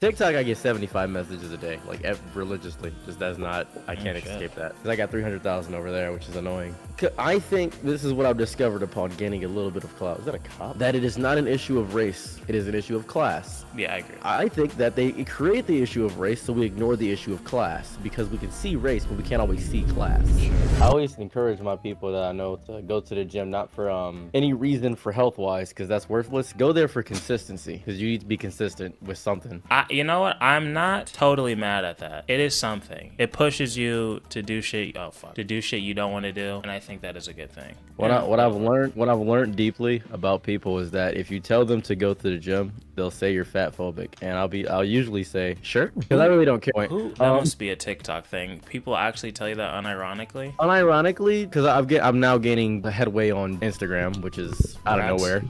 TikTok, I get 75 messages a day, like religiously. Just that's not, I can't escape that. Because I got 300,000 over there, which is annoying. I think this is what I've discovered upon gaining a little bit of clout. Is that a cop? That it is not an issue of race. It is an issue of class. Yeah, I agree. I think that they create the issue of race so we ignore the issue of class. Because we can see race, but we can't always see class. I always encourage my people that I know to go to the gym, not for any reason for health-wise, because that's worthless. Go there for consistency, because you need to be consistent with something. You know what? I'm not totally mad at that. It is something. It pushes you to do shit. Oh fuck, to do shit you don't want to do, and I think that is a good thing. What I've learned deeply about people is that if you tell them to go to the gym, they'll say you're fat phobic, and I'll usually say sure, because I really don't care. That must be a TikTok thing. People actually tell you that unironically. Unironically, because I'm now gaining the headway on Instagram, which is out of nowhere.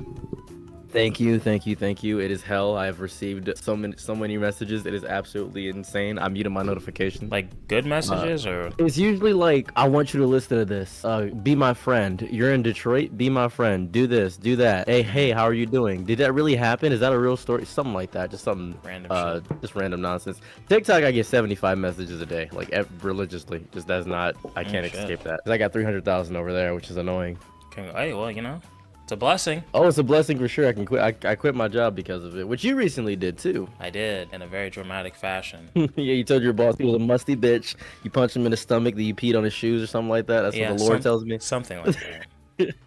Thank you. It is hell. I have received so many messages. It is absolutely insane. I muted my notifications. Like good messages or? It's usually like, I want you to listen to this. Be my friend. You're in Detroit. Be my friend. Do this. Do that. Hey, how are you doing? Did that really happen? Is that a real story? Something like that. Just something random shit. Just random nonsense. TikTok, I get 75 messages a day, like religiously. Just that's not. I can't escape that. 'Cause I got 300,000 over there, which is annoying. Hey, well, you know. It's a blessing. Oh, it's a blessing for sure. I can quit. I quit my job because of it, which you recently did too. I did, in a very dramatic fashion. Yeah, you told your boss he was a musty bitch. You punched him in the stomach, that you peed on his shoes or something like that. That's what the Lord tells me. Something like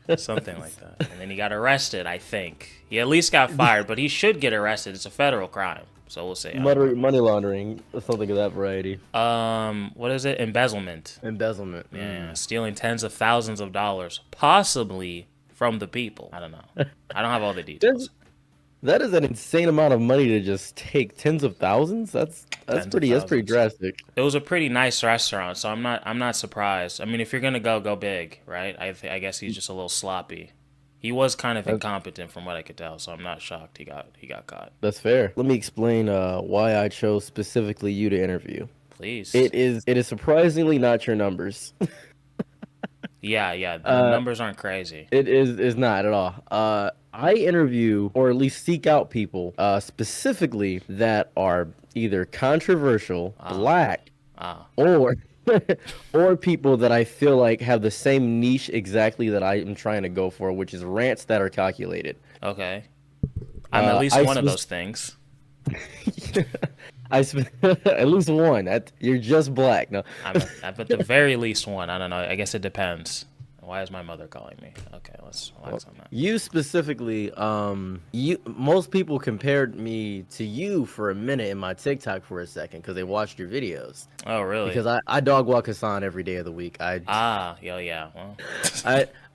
that. Something like that. And then he got arrested, I think. He at least got fired, but he should get arrested. It's a federal crime. So we'll see. Money laundering, something of that variety. What is it? Embezzlement. Embezzlement. Yeah, stealing tens of thousands of dollars, possibly from the people. I don't know. I don't have all the details. That is an insane amount of money to just take. Tens of thousands. That's pretty drastic. It was a pretty nice restaurant, so I'm not surprised. I mean, if you're gonna go big, right? I guess he's just a little sloppy. He was kind of incompetent from what I could tell, so I'm not shocked he got caught. That's fair. Let me explain why I chose specifically you to interview. Please. It is surprisingly not your numbers. Yeah, the numbers aren't crazy. It is not at all. I interview, or at least seek out people, specifically that are either controversial, black, or or people that I feel like have the same niche exactly that I am trying to go for, which is rants that are calculated. Okay. I'm at least one of those things. At least one. You're just black. No. I'm at the very least one. I don't know. I guess it depends. Why is my mother calling me? Okay, let's relax on that. You specifically, most people compared me to you for a minute in my TikTok for a second because they watched your videos. Oh, really? Because I dog walk Hasan every day of the week. Yeah. Well.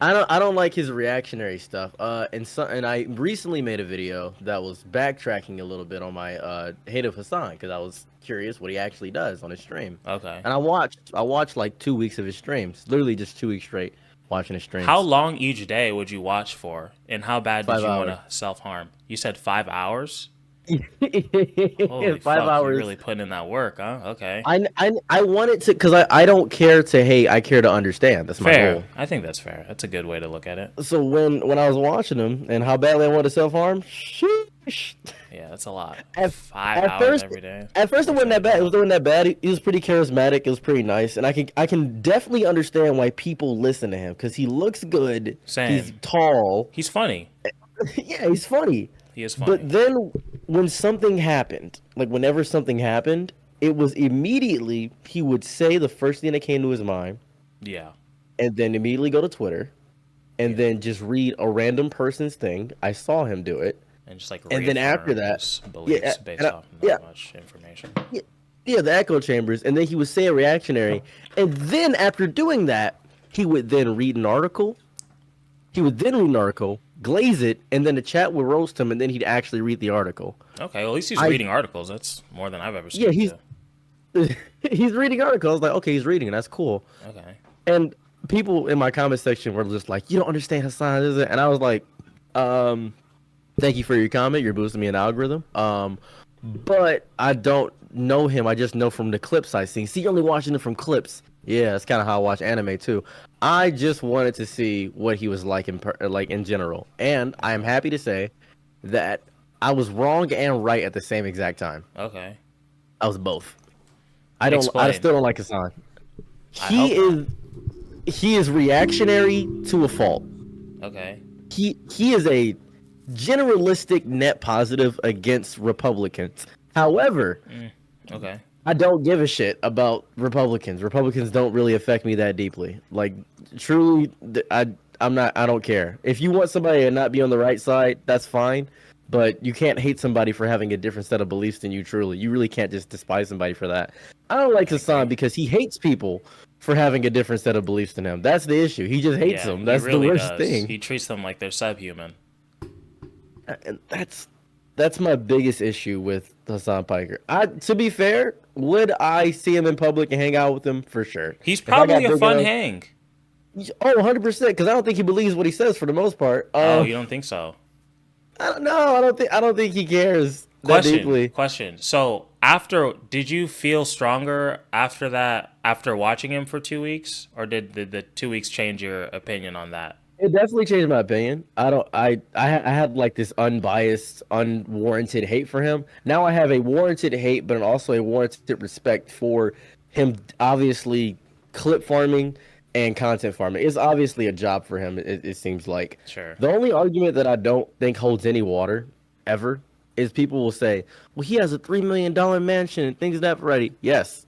I don't like his reactionary stuff. And I recently made a video that was backtracking a little bit on my hate of Hasan because I was curious what he actually does on his stream. Okay. And I watched like 2 weeks of his streams, literally just 2 weeks straight watching his streams. How long each day would you watch for? And how bad did 5 you hours. want to self-harm? You said 5 hours? Hours. Holy fuck, you're really putting in that work, huh? Okay. I wanted to, because I don't care to hate, I care to understand. That's my goal. I think that's fair. That's a good way to look at it. So when I was watching him and how badly I wanted to self-harm, sheesh. Yeah, that's a lot. At 5 hours every day. At first, it wasn't that bad. It wasn't that bad. He was pretty charismatic. It was pretty nice, and I can definitely understand why people listen to him because he looks good. Same. He's tall. He's funny. Yeah, he's funny. He is funny. But then when something happened, like whenever something happened, it was immediately he would say the first thing that came to his mind. Yeah. And then immediately go to Twitter, and then just read a random person's thing. I saw him do it. And just like, and then after that, beliefs based off not much information. Yeah, the echo chambers, and then he would say a reactionary, and then after doing that, he would then read an article. Glaze it, and then the chat would roast him, and then he'd actually read the article. Okay, well, at least he's reading articles. That's more than I've ever seen. Yeah, he's reading articles. I was like, okay, he's reading, and that's cool. Okay. And people in my comment section were just like, you don't understand Hasan, is it? And I was like, thank you for your comment. You're boosting me an algorithm. But I don't know him. I just know from the clips I see. See, you're only watching it from clips. Yeah, that's kind of how I watch anime too. I just wanted to see what he was like in general, and I am happy to say that I was wrong and right at the same exact time. Okay. I was both. I Explain. still don't like Hasan. I hope He not. is he is reactionary to a fault. Okay. He is a generalistic net positive against Republicans. However, Okay. I don't give a shit about Republicans. Republicans don't really affect me that deeply. Like truly, I'm not. I don't care. If you want somebody to not be on the right side, that's fine. But you can't hate somebody for having a different set of beliefs than you. Truly, you really can't just despise somebody for that. I don't like I Hassan agree. because he hates people for having a different set of beliefs than him. That's the issue. He just hates Yeah, them. he That's the really worst does. thing. He treats them like they're subhuman. And that's my biggest issue with Hassan Piker. To be fair, would I see him in public and hang out with him? For sure. He's If I probably got a big fun enough, hang. oh, 100%, because I don't think he believes what he says for the most part. Oh, you don't think so? I don't know. I don't think he cares that Question, deeply. question. So did you feel stronger after that, after watching him for 2 weeks, or did the 2 weeks change your opinion on that? It definitely changed my opinion. I had like this unbiased, unwarranted hate for him. Now I have a warranted hate, but also a warranted respect for him. Obviously, clip farming and content farming is obviously a job for him. It seems like Sure. the only argument that I don't think holds any water ever is people will say, "Well, he has a $3 million mansion and things of that variety." Yes,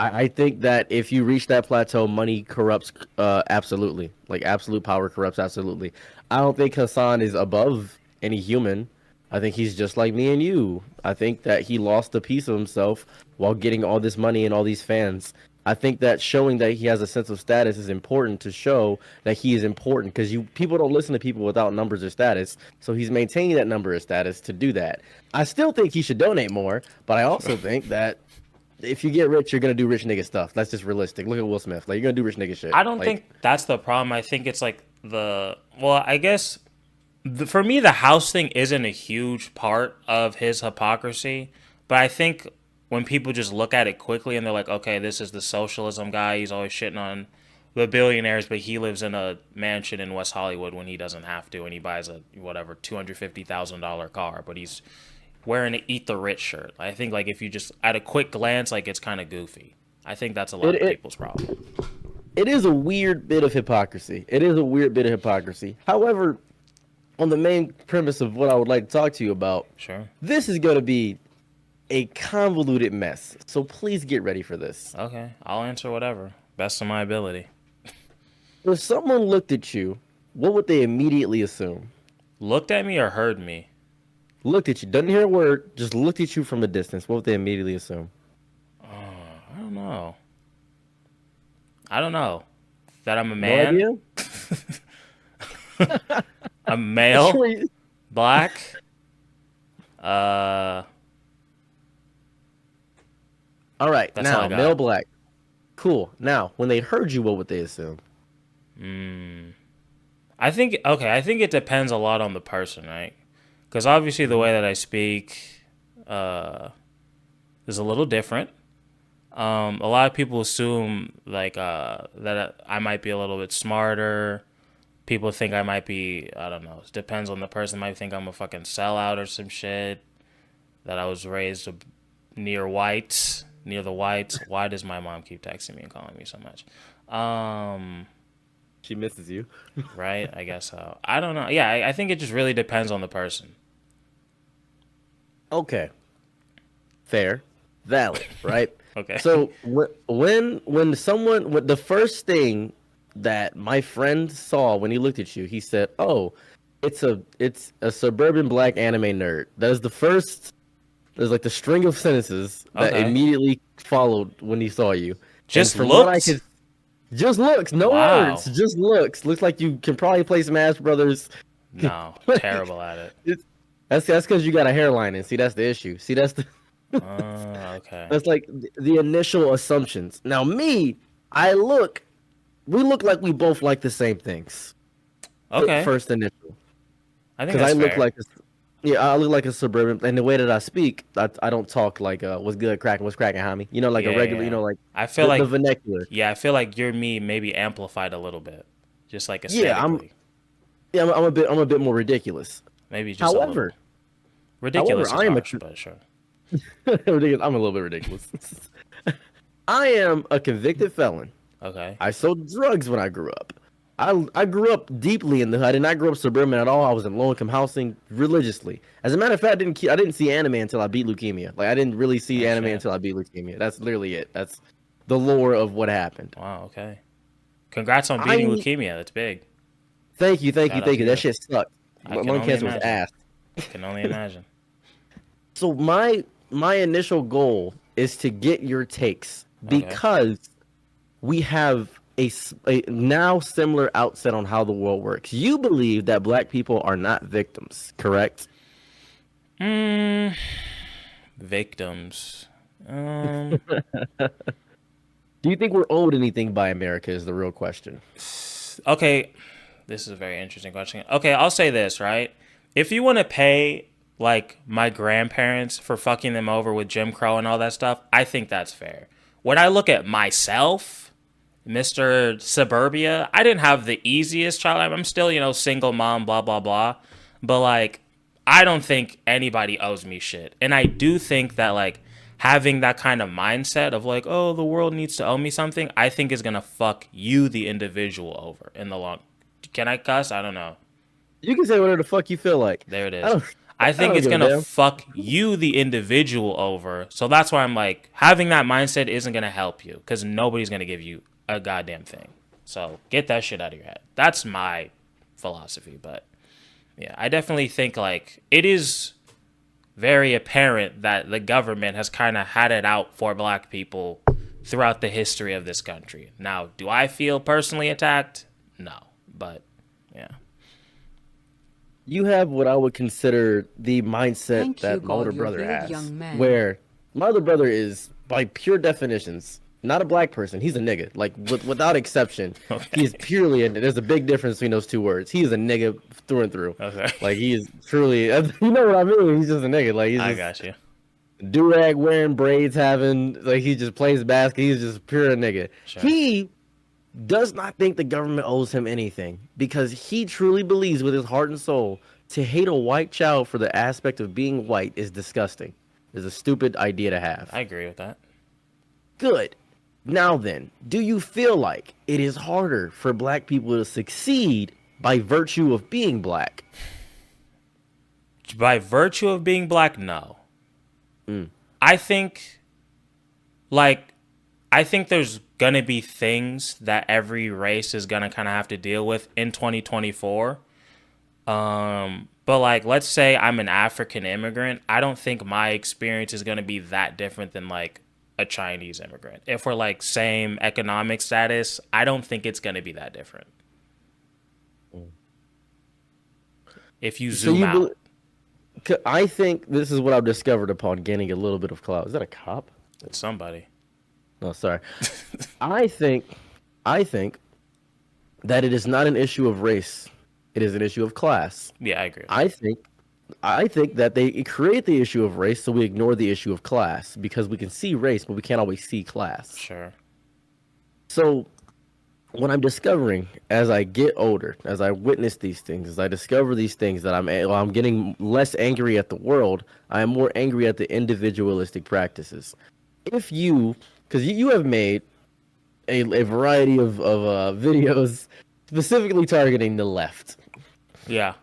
I think that if you reach that plateau, money corrupts absolutely. Like absolute power corrupts absolutely. I don't think Hassan is above any human. I think he's just like me and you. I think that he lost a piece of himself while getting all this money and all these fans. I think that showing that he has a sense of status is important to show that he is important because you people don't listen to people without numbers or status. So he's maintaining that number of status to do that. I still think he should donate more, but I also think that if you get rich, you're gonna do rich nigga stuff. That's just realistic. Look at Will Smith. Like you're gonna do rich nigga shit. I don't Like think that's the problem. I think it's like well, I guess for me, the house thing isn't a huge part of his hypocrisy, but I think when people just look at it quickly and they're like, okay, this is the socialism guy. He's always shitting on the billionaires, but he lives in a mansion in West Hollywood when he doesn't have to, and he buys a whatever $250,000 car, but he's wearing an Eat the Rich shirt. I think like if you just at a quick glance, like it's kind of goofy. I think that's a lot it, of it people's problem. it is a weird bit of hypocrisy. It is a weird bit of hypocrisy. However, on the main premise of what I would like to talk to you about, Sure. this is gonna be a convoluted mess. So please get ready for this. Okay, I'll answer whatever. Best of my ability. If someone looked at you, what would they immediately assume? Looked at me or heard me? Looked at you, doesn't hear a word, just looked at you from a distance. What would they immediately assume? I don't know. I don't know. That I'm a No man? idea. A male? Black? Uh, All right, that's all now I male got. black. Cool. Now, when they heard you, what would they assume? I think, okay, I think it depends a lot on the person, right? Because obviously the way that I speak is a little different. A lot of people assume like that I might be a little bit smarter. People think I might be, I don't know. It depends on the person. Might think I'm a fucking sellout or some shit. That I was raised near whites, near the whites. Why does my mom keep texting me and calling me so much? She misses you. Right? I guess so. I don't know. Yeah, I think it just really depends on the person. Okay. Fair. Valid, right? Okay. So when the first thing that my friend saw when he looked at you, he said, "Oh, it's a suburban black anime nerd." That is the first. There's like the string of sentences that Okay. immediately followed when he saw you. And Just from what I looked? could, just looks, no Wow. words, just looks. Looks like you can probably play Smash Brothers. No. Like, Terrible at it. that's because you got a hairline, and see that's the issue. See Okay. that's like the initial assumptions. Now me, we look like we both like the same things. Okay. First initial, I think because that's I look fair. like I look like a suburban, and the way that I speak, I don't talk like what's good, cracking, what's cracking, homie. You know, like a Yeah, regular, yeah. like I feel the like vernacular. yeah, I feel like you're me maybe amplified a little bit. Just like Yeah, aesthetically. I'm a bit more ridiculous. Maybe just a However, little. However, Ridiculous is I am harsh, but sure. ridiculous. I'm a little bit ridiculous. I am a convicted felon. Okay. I sold drugs when I grew up. I grew up deeply in the hood. I did not grow up suburban at all. I was in low income housing religiously. As a matter of fact, I didn't see anime until I beat leukemia. Like I didn't really see Oh anime shit. until I beat leukemia. That's literally it. That's the lore of what happened. Wow. Okay. Congrats on beating I leukemia. That's big. thank you, thank you, Shout out thank to you. That you. shit sucked. I can Lung only cancer was imagine. ass. Can only imagine. So my initial goal is to get your takes Okay. because we have a now similar outset on how the world works. You believe that black people are not victims, correct? Mm, victims. Um. Do you think we're owed anything by America is the real question. Okay. This is a very interesting question. Okay, I'll say this, right? If you want to pay like my grandparents for fucking them over with Jim Crow and all that stuff, I think that's fair. When I look at myself, Mr. Suburbia, I didn't have the easiest child. I'm still, single mom, blah, blah, blah. But like, I don't think anybody owes me shit. And I do think that like having that kind of mindset of like, oh, the world needs to owe me something, I think is going to fuck you, the individual, over in the long. Can I cuss? I don't know. You can say whatever the fuck you feel like. There it I is. don't I I think don't it's give a gonna damn. fuck you, the individual, over. So that's why I'm like, having that mindset isn't gonna help you because nobody's gonna give you a goddamn thing. So get that shit out of your head. That's my philosophy. But yeah, I definitely think like it is very apparent that the government has kind of had it out for black people throughout the history of this country. Now, do I feel personally attacked? No, but yeah. You have what I would consider the mindset Thank you, that my older God, you're brother good has, young man. where my older brother is, by pure definitions, not a black person. He's a nigga. Like, without exception, Okay. he's purely a. There's a big difference between those two words. He is a nigga through and through. Okay. Like, he is truly, you know what I mean? He's just a nigga. Like, he's I just got you. do-rag wearing, braids having, like, he just plays basketball. He's just pure nigga. Sure. He does not think the government owes him anything because he truly believes with his heart and soul to hate a white child for the aspect of being white is disgusting. Is a stupid idea to have. I agree with that. Good. Now then, do you feel like it is harder for black people to succeed by virtue of being black? By virtue of being black, no. I think, like, I think there's gonna be things that every race is gonna kind of have to deal with in 2024. But like, let's say I'm an African immigrant. I don't think my experience is gonna be that different than like a Chinese immigrant. If we're like same economic status, I don't think it's gonna be that different. If you zoom out. I think this is what I've discovered upon gaining a little bit of clout. Is that a cop? It's somebody. No, sorry. I think that it is not an issue of race. It is an issue of class. Yeah, I agree. I think that they create the issue of race so we ignore the issue of class because we can see race, but we can't always see class. Sure. So what I'm discovering as I get older, as I witness these things, as I discover these things that I'm getting less angry at the world, I am more angry at the individualistic practices. If you, because you have made a variety of videos specifically targeting the left. Yeah.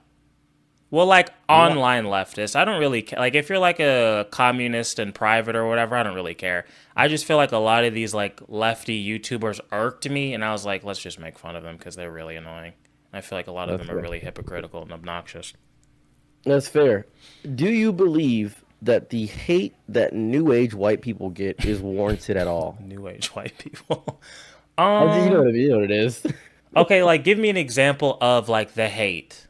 Well, like online leftists, I don't really care. Like if you're like a communist in private or whatever, I don't really care. I just feel like a lot of these like lefty YouTubers irked me, and I was like, let's just make fun of them because they're really annoying. I feel like a lot of them are really hypocritical and obnoxious. That's fair. Do you believe that the hate that new age white people get is warranted at all? New age white people. You know what I mean? You know what it is. Okay, like give me an example of like the hate.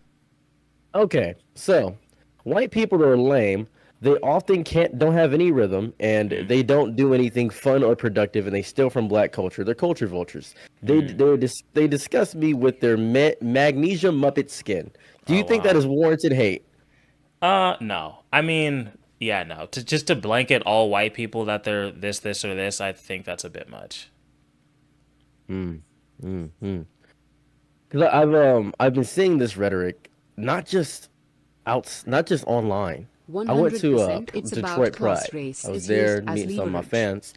Okay, so white people that are lame, they often don't have any rhythm, and they don't do anything fun or productive, and they steal from black culture. They're culture vultures. They disgust me with their magnesia muppet skin. Do you think that is warranted hate? No. I mean, yeah, no. Just to blanket all white people that they're this, or this, I think that's a bit much. Because I've been seeing this rhetoric not just online, I went to 100% it's about Detroit class Pride. race I was is used there as meeting some of my leverage. fans,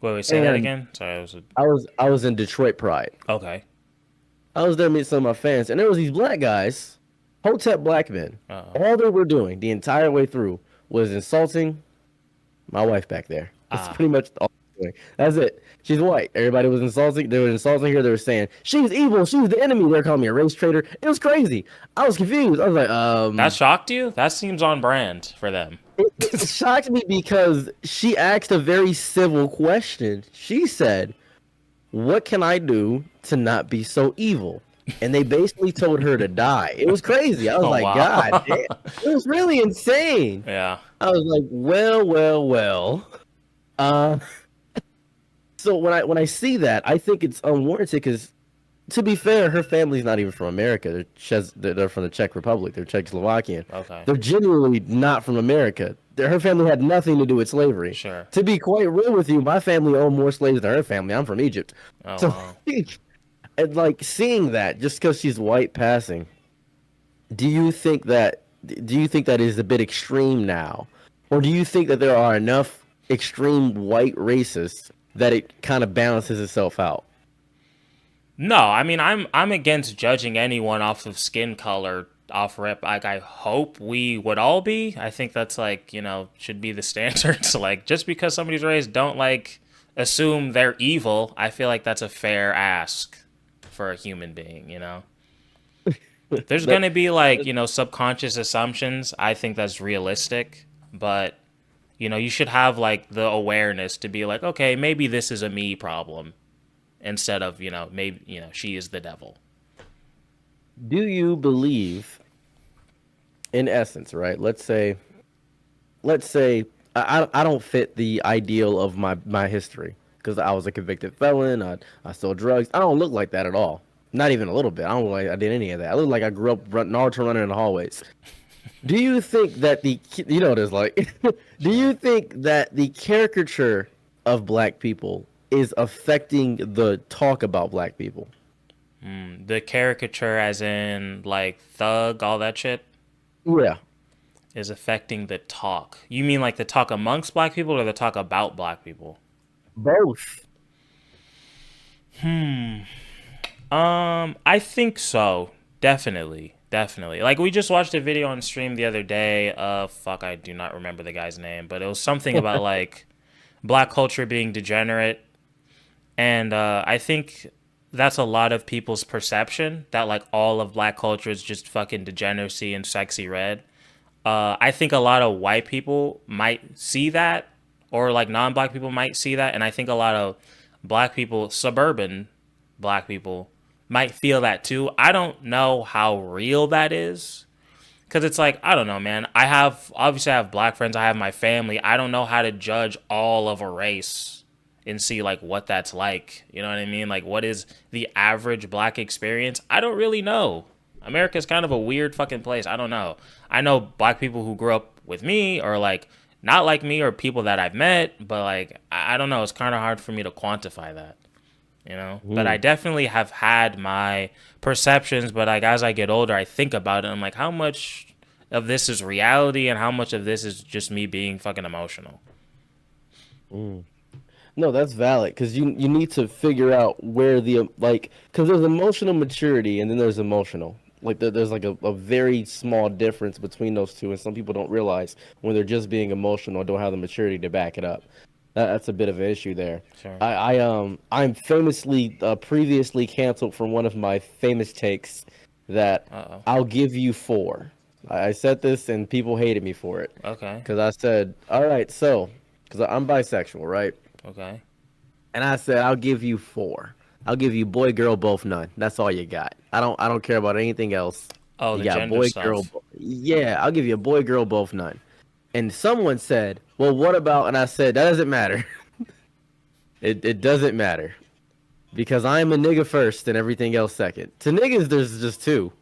Wait, say that and again. Sorry, I was I was in Detroit Pride. okay. I was there meeting some of my fans, and there was these black guys, Hotep black men. Uh, All they were doing the entire way through was insulting my wife back there. That's ah, pretty much all they're doing. That's it. She's white. Everybody was insulting. They were insulting her. They were saying she's evil. She's the enemy. They're calling me a race traitor. It was crazy. I was confused. I was like, that shocked you? That seems on brand for them. it shocked me because she asked a very civil question. She said, "What can I do to not be so evil?" And they basically told her to die. It was crazy. I was Oh like, God wow. damn. It was really insane. Yeah. I was like, well. Uh, so when I see that, I think it's unwarranted because, to be fair, her family's not even from America. They're from the Czech Republic. They're Czechoslovakian. Okay. They're genuinely not from America. Her family had nothing to do with slavery. Sure. To be quite real with you, my family owned more slaves than her family. I'm from Egypt. Oh So, wow. and like seeing that, just because she's white passing, do you think that is a bit extreme now, or do you think that there are enough extreme white racists that it kind of balances itself out? No, I mean I'm against judging anyone off of skin color off rip. Like I hope we would all be. I think that's like, should be the standards. Like just because somebody's race, don't like assume they're evil. I feel like that's a fair ask for a human being. There's That gonna be like, subconscious assumptions. I think that's realistic, but you should have like the awareness to be like, okay, maybe this is a me problem instead of, maybe, she is the devil. Do you believe, in essence, right? Let's say I don't fit the ideal of my history because I was a convicted felon. I sold drugs. I don't look like that at all. Not even a little bit. I don't look like I did any of that. I look like I grew up Naruto running in the hallways. Do you think that what it's like? Do you think that the caricature of black people is affecting the talk about black people? The caricature, as in like thug, all that shit, Yeah, is affecting the talk. You mean like the talk amongst black people or the talk about black people? both. I think so. Definitely. Definitely. Like we just watched a video on stream the other day. Fuck, I do not remember the guy's name, but it was something about like black culture being degenerate. And I think that's a lot of people's perception that like all of black culture is just fucking degeneracy and sexy red. I think a lot of white people might see that, or like non-black people might see that, and I think a lot of black people, suburban black people, might feel that too. I don't know how real that is, because it's like, I don't know, man. Obviously I have black friends. I have my family. I don't know how to judge all of a race and see like what that's like. You know what I mean? Like what is the average black experience? I don't really know. America's kind of a weird fucking place. I don't know. I know black people who grew up with me or like not like me or people that I've met, but like I don't know. It's kind of hard for me to quantify that. But I definitely have had my perceptions, but like as I get older, I think about it. I'm like, how much of this is reality and how much of this is just me being fucking emotional? No, that's valid because you need to figure out where because there's emotional maturity and then there's emotional. Like there's like a very small difference between those two, and some people don't realize when they're just being emotional, don't have the maturity to back it up. That's a bit of an issue there. Sure. I'm famously previously canceled from one of my famous takes that Uh-oh. I'll give you 4. I said this and people hated me for it Okay. because I said, all right, so because I'm bisexual, right? Okay. And I said, I'll give you 4. I'll give you boy, girl, both, none. That's all you got. I don't care about anything else. Oh, You the got gender boy, stuff. girl, yeah. I'll give you a boy, girl, both, none. And someone said, well, what about? And I said, that doesn't matter. It doesn't matter because I'm a nigga first and everything else second. To niggas, there's just 2.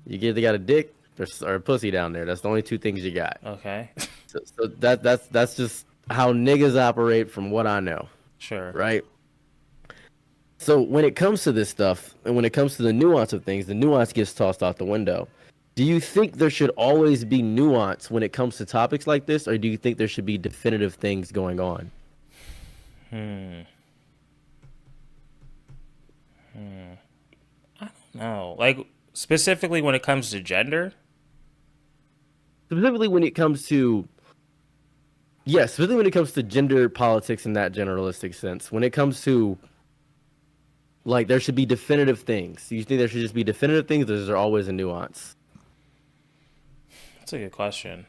You either got a dick or a pussy down there. That's the only 2 things you got. Okay. So that's just how niggas operate from what I know. Sure. Right. So when it comes to this stuff and when it comes to the nuance of things, the nuance gets tossed out the window. Do you think there should always be nuance when it comes to topics like this, or do you think there should be definitive things going on? Hmm. No, like specifically when it comes to gender. Specifically when it comes to, yes, specifically when it comes to gender politics in that generalistic sense. When it comes to, like, there should be definitive things. Do you think there should just be definitive things, or is there always a nuance? That's a good question.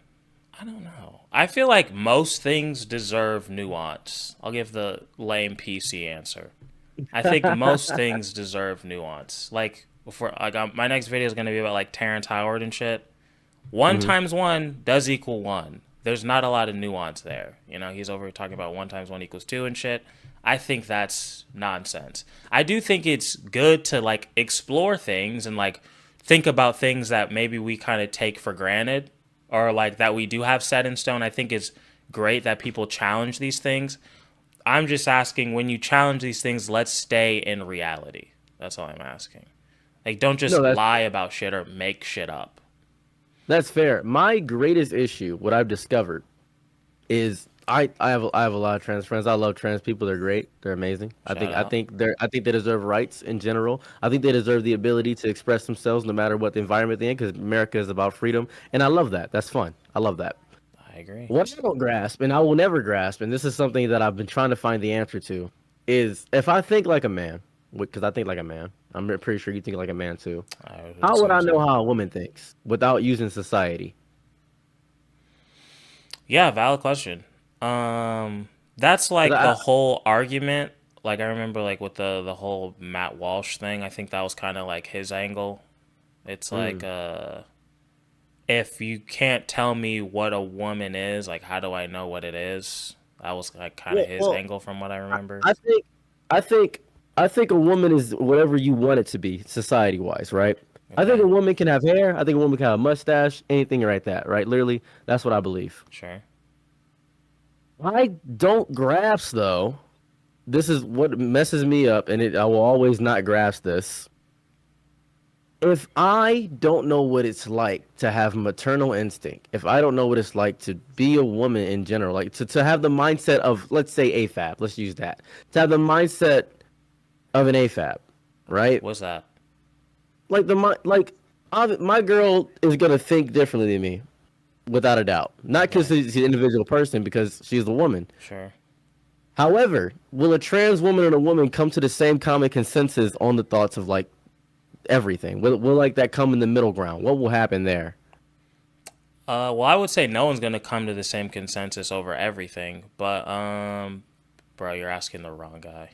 I don't know. I feel like most things deserve nuance. I'll give the lame PC answer. I think most things deserve nuance. Like before, my next video is gonna be about like Terrence Howard and shit. One Hmm. times one does equal one. There's not a lot of nuance there. You know, he's over here talking about one times one equals two and shit. I think that's nonsense. I do think it's good to like explore things and like think about things that maybe we kind of take for granted or like that we do have set in stone. I think it's great that people challenge these things. I'm just asking when you challenge these things, let's stay in reality. That's all I'm asking. Like, don't No, just that's lie about shit or make shit up. that's fair. My greatest issue, what I've discovered, is I have a lot of trans friends. I love trans people. They're great. They're amazing. I Shout think I out. think they're I think they deserve rights in general. I think they deserve the ability to express themselves no matter what the environment they're in, because America is about freedom, and I love that. That's fun. I love that. I agree. What I don't grasp, and I will never grasp, and this is something that I've been trying to find the answer to, is if I think like a man, because I think like a man. I'm pretty sure you think like a man too. I would How would assume I know so. how a woman thinks without using society? Yeah, valid question. That's 'Cause like the whole argument. Like I remember like with the whole Matt Walsh thing, I think that was kind of like his angle. It's like mm. if you can't tell me what a woman is, like how do I know what it is? That was like kind of Well, his well, angle from what I remember. I think, I think, I think a woman is whatever you want it to be, society wise, right? I think Okay, a woman can have hair. I think a woman can have a mustache, anything like that, right? Literally, that's what I believe. sure. I don't grasp though. This is what messes me up, and I will always not grasp this. If I don't know what it's like to have maternal instinct, if I don't know what it's like to be a woman in general, like to have the mindset of, let's say, AFAB, let's use that, to have the mindset of an AFAB, right? What's that? Like my girl is gonna think differently than me, without a doubt. Not because Okay, she's an individual person, because she's a woman. sure. However, will a trans woman and a woman come to the same common consensus on the thoughts of like everything? Will like that come in the middle ground? What will happen there? Well, I would say no one's gonna come to the same consensus over everything, but bro, you're asking the wrong guy.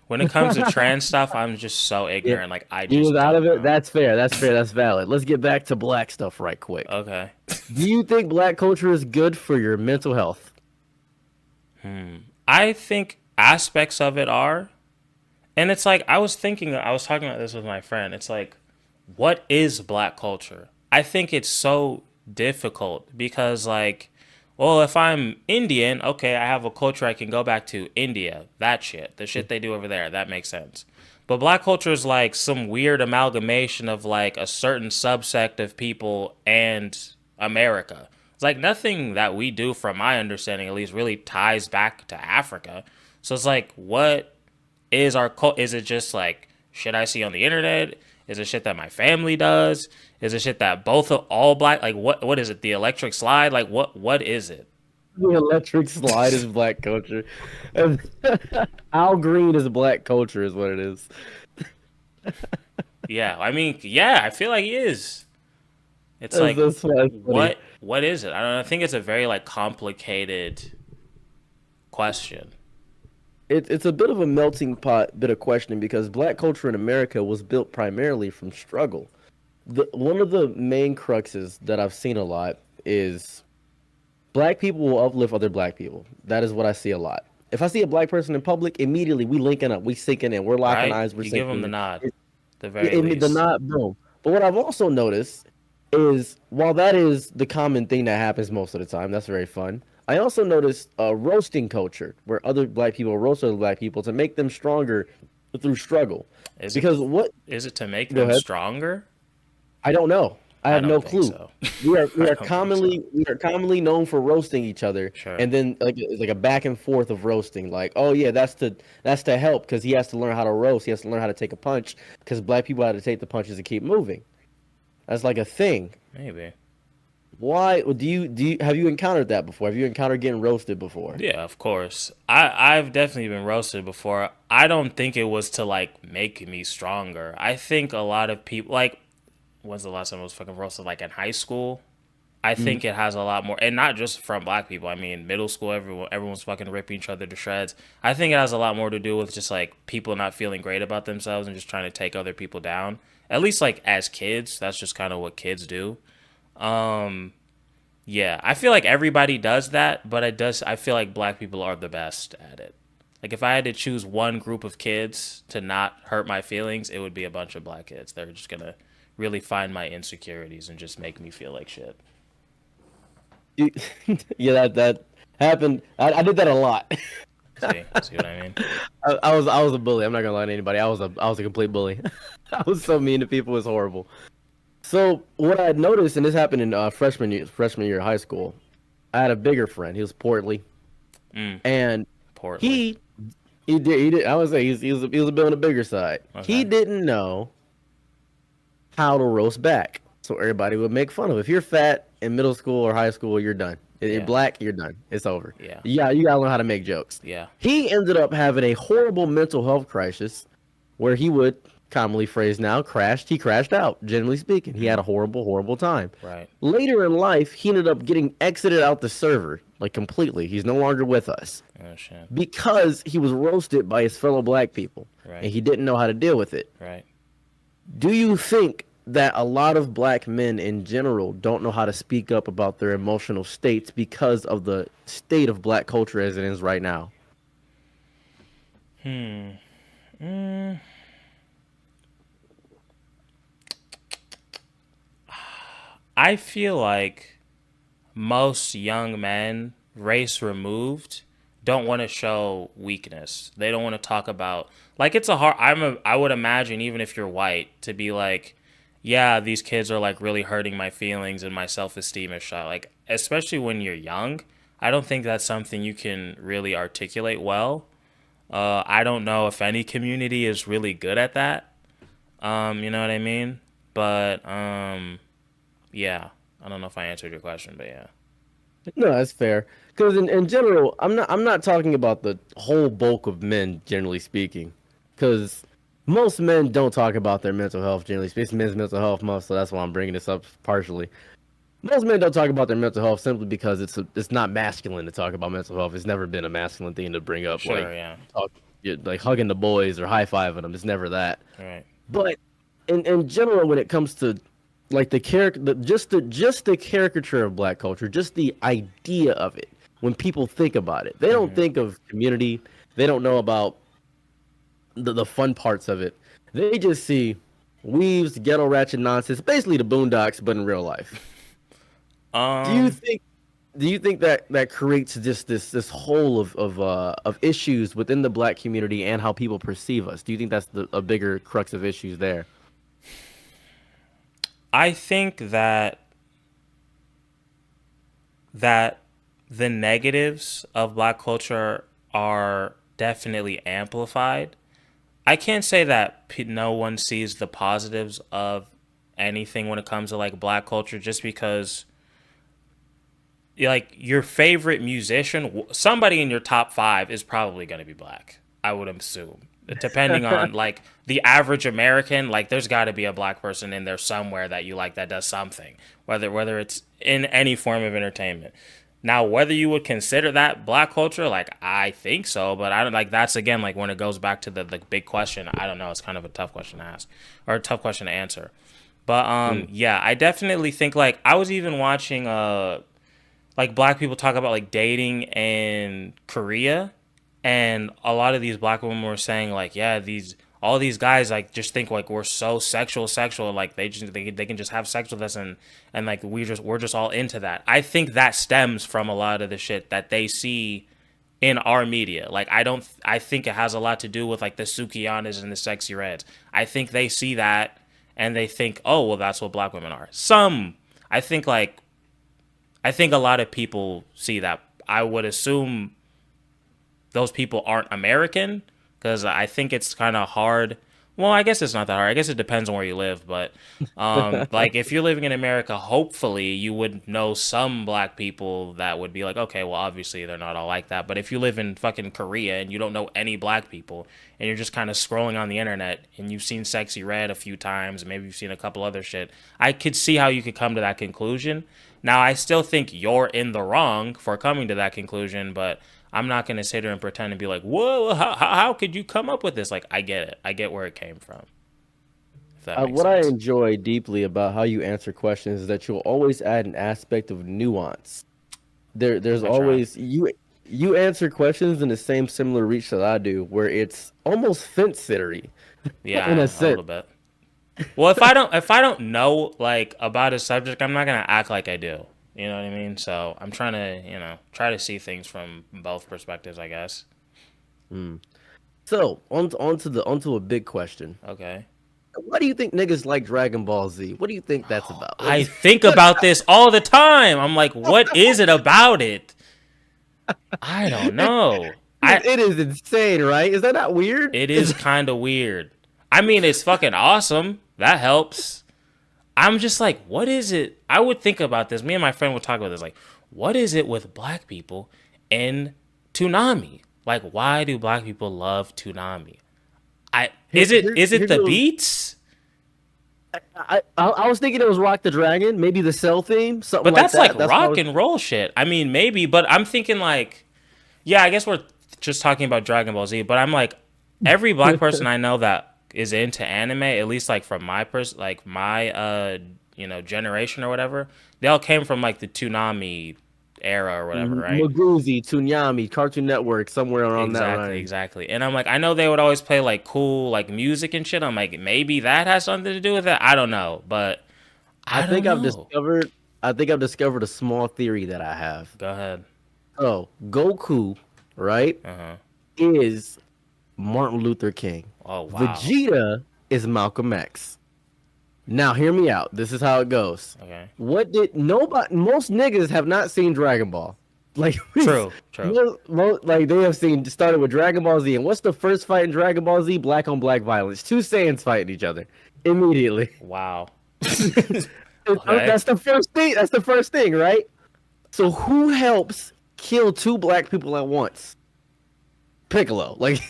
When it comes to trans stuff, I'm just so Yeah, ignorant. Like I you was just out don't of it. know. That's fair. That's fair. That's valid. Let's get back to black stuff right quick. Okay. Do you think black culture is good for your mental health? I think aspects of it are, and it's like I was talking about this with my friend. It's like, what is black culture? I think it's so difficult because like, well, if I'm Indian, okay, I have a culture I can go back to India. That shit, the shit they do over there, that makes sense. But black culture is like some weird amalgamation of like a certain subsect of people and America. It's like nothing that we do, from my understanding at least, really ties back to Africa. So it's like, what is our cult? Is it just like shit I see on the internet? Is it shit that my family does? Is it shit that both of all black? Like what is it? The electric slide? Like what is it? The electric slide is black culture. And Al Green is black culture, is what it is. Yeah, I mean, yeah, I feel like he is. It's That's, like that's funny. what is it? I don't know. I think it's a very like complicated question. It's a bit of a melting pot bit of questioning, because black culture in America was built primarily from struggle. One of the main cruxes that I've seen a lot is black people will uplift other black people. That is what I see a lot. If I see a black person in public, immediately we linking up, we sinking in, we're locking Right? eyes, we're You give them the sinking. nod, the very The least. not boom. But what I've also noticed is, while that is the common thing that happens most of the time, that's very fun. I also noticed a roasting culture where other black people roast other black people to make them stronger through struggle. Is it Because what? is it to make Go them ahead. stronger? I don't know. I I have don't no think clue. so. We I are don't think so. commonly known for roasting each other, Sure. and then like it's like a back and forth of roasting. Like, oh yeah, that's to help because he has to learn how to roast. He has to learn how to take a punch because black people have to take the punches and keep moving. That's like a thing. Maybe. Why do you have you encountered that before? Have you encountered getting roasted before? Yeah, of course. I've definitely been roasted before. I don't think it was to like make me stronger. I think a lot of people like when's the last time I was fucking roasted? Like in high school. I Mm-hmm. think it has a lot more, and not just from black people. I mean, middle school, everyone's fucking ripping each other to shreds. I think it has a lot more to do with just like people not feeling great about themselves and just trying to take other people down. At least like as kids, that's just kind of what kids do. Yeah, I feel like everybody does that, but it does. I feel like black people are the best at it. Like if I had to choose one group of kids to not hurt my feelings, it would be a bunch of black kids. They're just gonna really find my insecurities and just make me feel like shit. Yeah, that happened. I did that a lot. See what I mean? I was a bully. I'm not gonna lie to anybody. I was a complete bully. I was so mean to people. It was horrible. So what I had noticed, and this happened in freshman year of high school, I had a bigger friend. He was portly, and Portly. he he did. I would say he was a bit on the bigger side. He Okay. didn't know how to roast back, so everybody would make fun of. If you're fat in middle school or high school, you're done. If you're Yeah. black, you're done. It's over. Yeah. Yeah, you gotta learn how to make jokes. Yeah. He ended up having a horrible mental health crisis, where he would commonly phrased now crashed. He crashed out. Generally speaking, he had a horrible time. Right. Later in life, he ended up getting exited out the server, like completely. He's no longer with us Oh shit. because he was roasted by his fellow black people, Right. and he didn't know how to deal with it. Right. Do you think that a lot of black men in general don't know how to speak up about their emotional states because of the state of black culture as it is right now? I feel like most young men, race removed, don't want to show weakness. They don't want to talk about like it's a hard. I would imagine even if you're white to be like, yeah, these kids are like really hurting my feelings and my self esteem is shot. Like especially when you're young, I don't think that's something you can really articulate well. I don't know if any community is really good at that. You know what I mean? But yeah, I don't know if I answered your question, but yeah. No, that's fair. Because in general, I'm not talking about the whole bulk of men, generally speaking. Because most men don't talk about their mental health, generally speaking. It's Men's Mental Health Month, so that's why I'm bringing this up partially. Most men don't talk about their mental health simply because it's not masculine to talk about mental health. It's never been a masculine thing to bring up, like Sure, yeah. talk, like hugging the boys or high fiving them. It's never that. All right. But in general, when it comes to like the character, just the caricature of black culture, just the idea of it, when people think about it, they don't think of community. They don't know about the fun parts of it. They just see weaves, ghetto ratchet nonsense, basically the Boondocks, but in real life. Do you Um, think? Do you think that that creates just this whole of issues within the black community and how people perceive us? Do you think that's a bigger crux of issues there? I think that the negatives of black culture are definitely amplified. I can't say that no one sees the positives of anything when it comes to like black culture just because like your favorite musician, somebody in your top 5 is probably going to be black. I would assume, depending on like the average American, like there's got to be a black person in there somewhere that you like that does something, whether it's in any form of entertainment. Now, whether you would consider that black culture, like I think so, but I don't like that's again like when it goes back to the big question. I don't know. It's kind of a tough question to ask or a tough question to answer. But Mm. yeah, I definitely think like I was even watching like black people talk about like dating in Korea, and a lot of these black women were saying like, yeah, these all these guys like just think like we're so sexual, like they can just have sex with us and like we're just all into that. I think that stems from a lot of the shit that they see in our media. Like I think it has a lot to do with like the Sukiyanas and the Sexy Reds. I think they see that and they think, oh, well, that's what black women are. I think a lot of people see that. I would assume those people aren't American because I think it's kind of hard. Well, I guess it's not that hard. I guess it depends on where you live, but like if you're living in America, hopefully you would know some black people that would be like, okay, well, obviously they're not all like that. But if you live in fucking Korea and you don't know any black people and you're just kind of scrolling on the internet and you've seen Sexy Red a few times and maybe you've seen a couple other shit, I could see how you could come to that conclusion. Now, I still think you're in the wrong for coming to that conclusion, but I'm not going to sit here and pretend and be like, whoa, how could you come up with this? Like, I get it. I get where it came from. If that makes What sense. I enjoy deeply about how you answer questions is that you'll always add an aspect of nuance. There's I try. always you answer questions in the same similar reach that I do, where it's almost fence sittery in a Yeah, a sense. little bit. Well, if I don't know like about a subject, I'm not gonna act like I do. You know what I mean? So I'm trying to, try to see things from both perspectives, I guess. So onto a big question. Okay. Why do you think niggas like Dragon Ball Z? What do you think that's about? I think about this all the time. I'm like, what is it about it? I don't know. It is insane, right? Is that not weird? It is kind of weird. I mean, it's fucking awesome. That helps. I'm just like, what is it? I would think about this. Me and my friend would talk about this. Like, what is it with black people and Toonami? Like, why do black people love Toonami? Is it Here the goes- beats? I was thinking it was Rock the Dragon, maybe the Cell theme, something But like that's that. like That's what I rock was- and roll shit. I mean, maybe, but I'm thinking like, yeah, I guess we're just talking about Dragon Ball Z. But I'm like, every black person I know that is into anime, at least like from my generation or whatever, they all came from like the Toonami era or whatever, right? Maguzi, Toonami, Cartoon Network, somewhere around that Exactly, line. exactly. And I'm like, I know they would always play like cool like music and shit. I'm like, maybe that has something to do with it. I don't know, but I think don't I've know. discovered. I think I've discovered a small theory that I have. Go ahead. Oh, Goku, right, Uh-huh. is Martin Luther King. Oh wow. Vegeta is Malcolm X. Now, hear me out. This is how it goes. Okay. What did nobody? Most niggas have not seen Dragon Ball. Like True. like they have seen started with Dragon Ball Z. And what's the first fight in Dragon Ball Z? Black on black violence. Two Saiyans fighting each other immediately. Wow. That's the first thing. That's the first thing, right? So who helps kill two black people at once? Piccolo. Like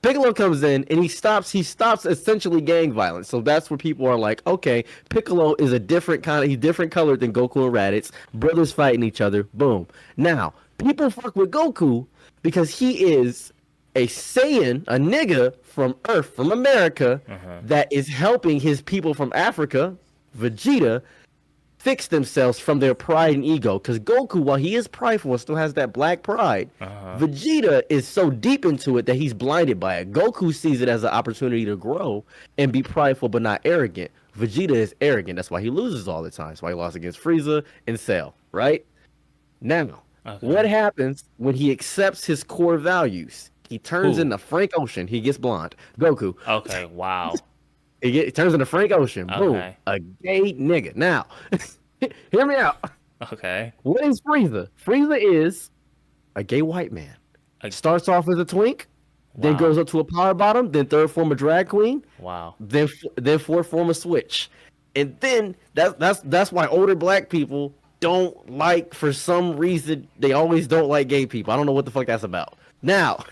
Piccolo comes in and he stops essentially gang violence. So that's where people are like, okay, Piccolo is a different kind of he's different colored than Goku and Raditz. Brothers fighting each other. Boom. Now, people fuck with Goku because he is a Saiyan, a nigga from Earth, from America, that is helping his people from Africa, Vegeta, fix themselves from their pride and ego. Because Goku, while he is prideful and still has that black pride, Vegeta is so deep into it that he's blinded by it. Goku sees it as an opportunity to grow and be prideful but not arrogant. Vegeta is arrogant. That's why he loses all the time. That's why he lost against Frieza and Cell, right? Now, what happens when he accepts his core values? He turns into Frank Ocean. He gets blonde. Goku. Okay. Wow. He turns into Frank Ocean. Boom. Okay. A gay nigga. Now, hear me out. Okay. What is Frieza? Frieza is a gay white man. Starts off as a twink, then Wow. goes up to a power bottom, then third form a drag queen, Wow. then fourth form a switch, and then that's why older black people don't like, for some reason, they always don't like gay people. I don't know what the fuck that's about. Now,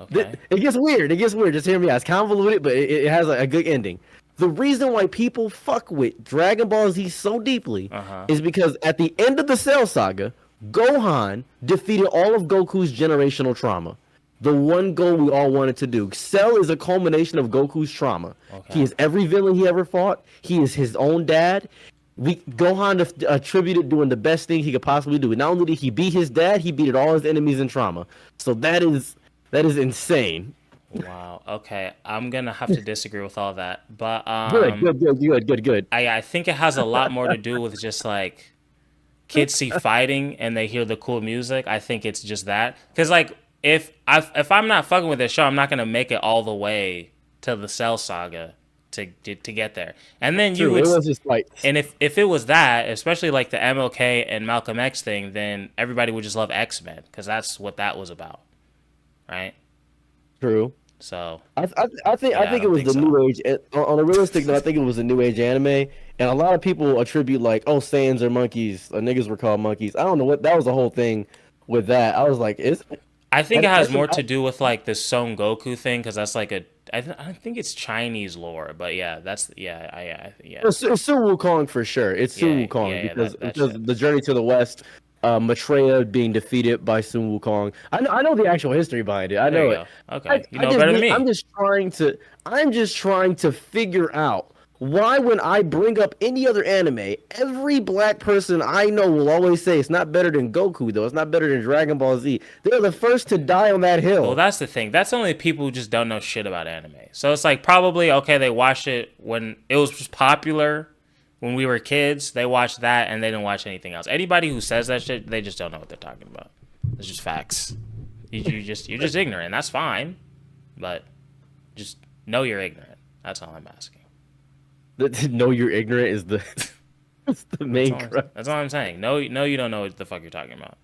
Okay. it gets weird. It gets weird. Just hear me out. It's convoluted, but it has a good ending. The reason why people fuck with Dragon Ball Z so deeply is because at the end of the Cell Saga, Gohan defeated all of Goku's generational trauma. The one goal we all wanted to do. Cell is a culmination of Goku's trauma. Okay. He is every villain he ever fought. He is his own dad. Gohan attributed doing the best thing he could possibly do. Not only did he beat his dad, he beat all his enemies in trauma. So that is insane. Wow. Okay. I'm gonna have to disagree with all that, but Good. I think it has a lot more to do with just like kids see fighting and they hear the cool music. I think it's just that, because like if I'm not fucking with this show, I'm not gonna make it all the way to the Cell Saga to get there. And then you True, would, it was just like and if it was that, especially like the MLK and Malcolm X thing, then everybody would just love X-Men because that's what that was about, right? true. So I yeah, I think it don't was think the so. new age. On a realistic note, I think it was the new age anime, and a lot of people attribute like, oh, Saiyans are monkeys, or niggas were called monkeys. I don't know what that was the whole thing with that. I was like, is I think it has that's an more to do with like the Son Goku thing because that's like I think it's Chinese lore, but yeah, that's yeah it's Sun Wukong for sure. It's Sun Wukong yeah that because shit. the journey to the west, Maitreya being defeated by Sun Wukong. I know the actual history behind it. I There you know it. go. Okay, you I know just better than need. me. I'm just trying to figure out why when I bring up any other anime, every black person I know will always say it's not better than Goku though. It's not better than Dragon Ball Z. They're the first to die on that Well, hill. that's the thing. That's only people who just don't know shit about anime. So it's like probably okay. They watched it when it was just popular when we were kids. They watched that and they didn't watch anything else. Anybody who says that shit, they just don't know what they're talking about. It's just facts. You're just ignorant. That's fine, but just know you're ignorant. That's all I'm asking. Know you're ignorant is the that's the main crux. That's all I'm saying. No, you don't know what the fuck you're talking about.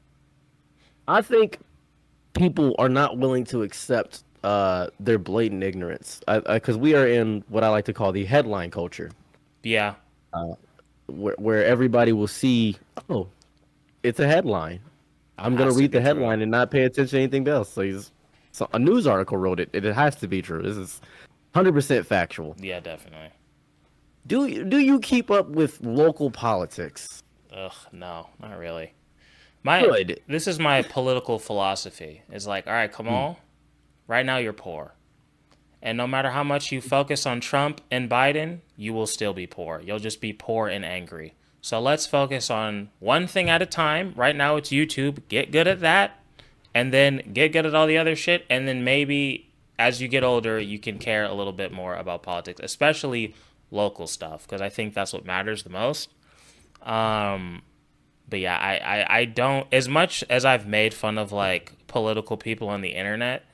I think people are not willing to accept their blatant ignorance because we are in what I like to call the headline culture, Yeah, where everybody will see, oh, it's a headline. I'm gonna has to read be the true. headline and not pay attention to anything else. So a news article wrote it. It has to be true. This is 100% factual. Yeah, definitely. Do you keep up with local politics? Ugh, no, not really. My Good. This is my political philosophy. It's like, all right, come Hmm. on. Right now you're poor. And no matter how much you focus on Trump and Biden, you will still be poor. You'll just be poor and angry. So let's focus on one thing at a time. Right now it's YouTube. Get good at that. And then get good at all the other shit. And then maybe as you get older, you can care a little bit more about politics, especially local stuff, because I think that's what matters the most. Um, but yeah, I don't, as much as I've made fun of like political people on the internet,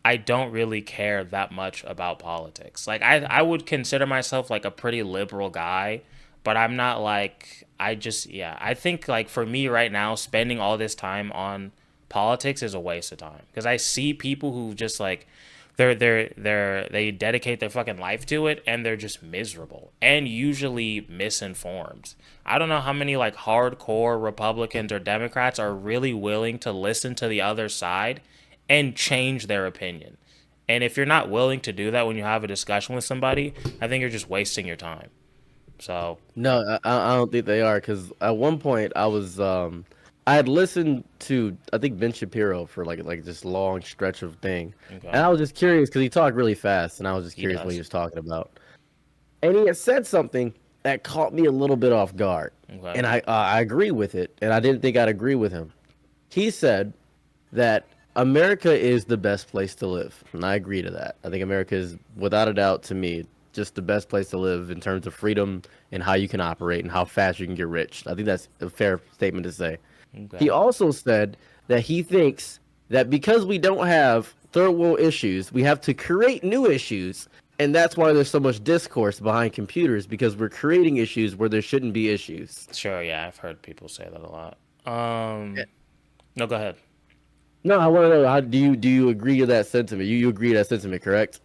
I don't really care that much about politics. Like I would consider myself like a pretty liberal guy, but I'm not like I just yeah, I think like for me right now spending all this time on politics is a waste of time because I see people who just like they dedicate their fucking life to it and they're just miserable and usually misinformed. I don't know how many like hardcore Republicans or Democrats are really willing to listen to the other side and change their opinion. And if you're not willing to do that when you have a discussion with somebody, I think you're just wasting your time. So, No, I don't think they are because at one point I had listened to I think Ben Shapiro for like this long stretch of thing, okay, and I was just curious because he talked really fast, and I was just he curious what he does. was talking about, and he had said something that caught me a little bit off guard, Okay. and I agree with it, and I didn't think I'd agree with him. He said that America is the best place to live, and I agree to that. I think America is without a doubt to me just the best place to live in terms of freedom and how you can operate and how fast you can get rich. I think that's a fair statement to say. He Okay. also said that he thinks that because we don't have third world issues, we have to create new issues. And that's why there's so much discourse behind computers because we're creating issues where there shouldn't be issues. Sure, yeah, I've heard people say that a lot. Yeah. No, go ahead. No, I want to know how do you agree to that sentiment? You agree to that sentiment, correct?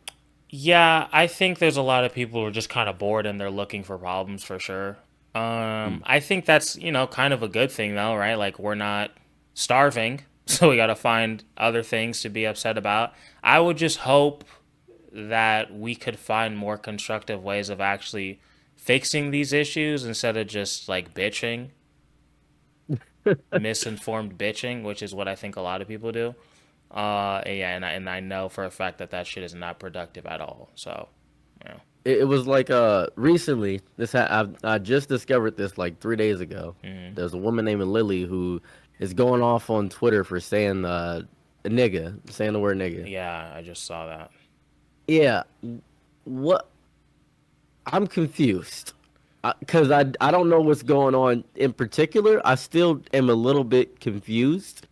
Yeah, I think there's a lot of people who are just kind of bored and they're looking for problems for sure. Mm. I think that's, kind of a good thing though, right? Like we're not starving, so we got to find other things to be upset about. I would just hope that we could find more constructive ways of actually fixing these issues instead of just like bitching, misinformed bitching, which is what I think a lot of people do. Yeah, and I know for a fact that that shit is not productive at all. So, yeah. It was like recently I just discovered this like 3 days ago. Hmm. There's a woman named Lily who is going off on Twitter for saying nigga, saying the word nigga. Yeah, I just saw that. Yeah, what I'm confused because I don't know what's going on in particular. I still am a little bit confused.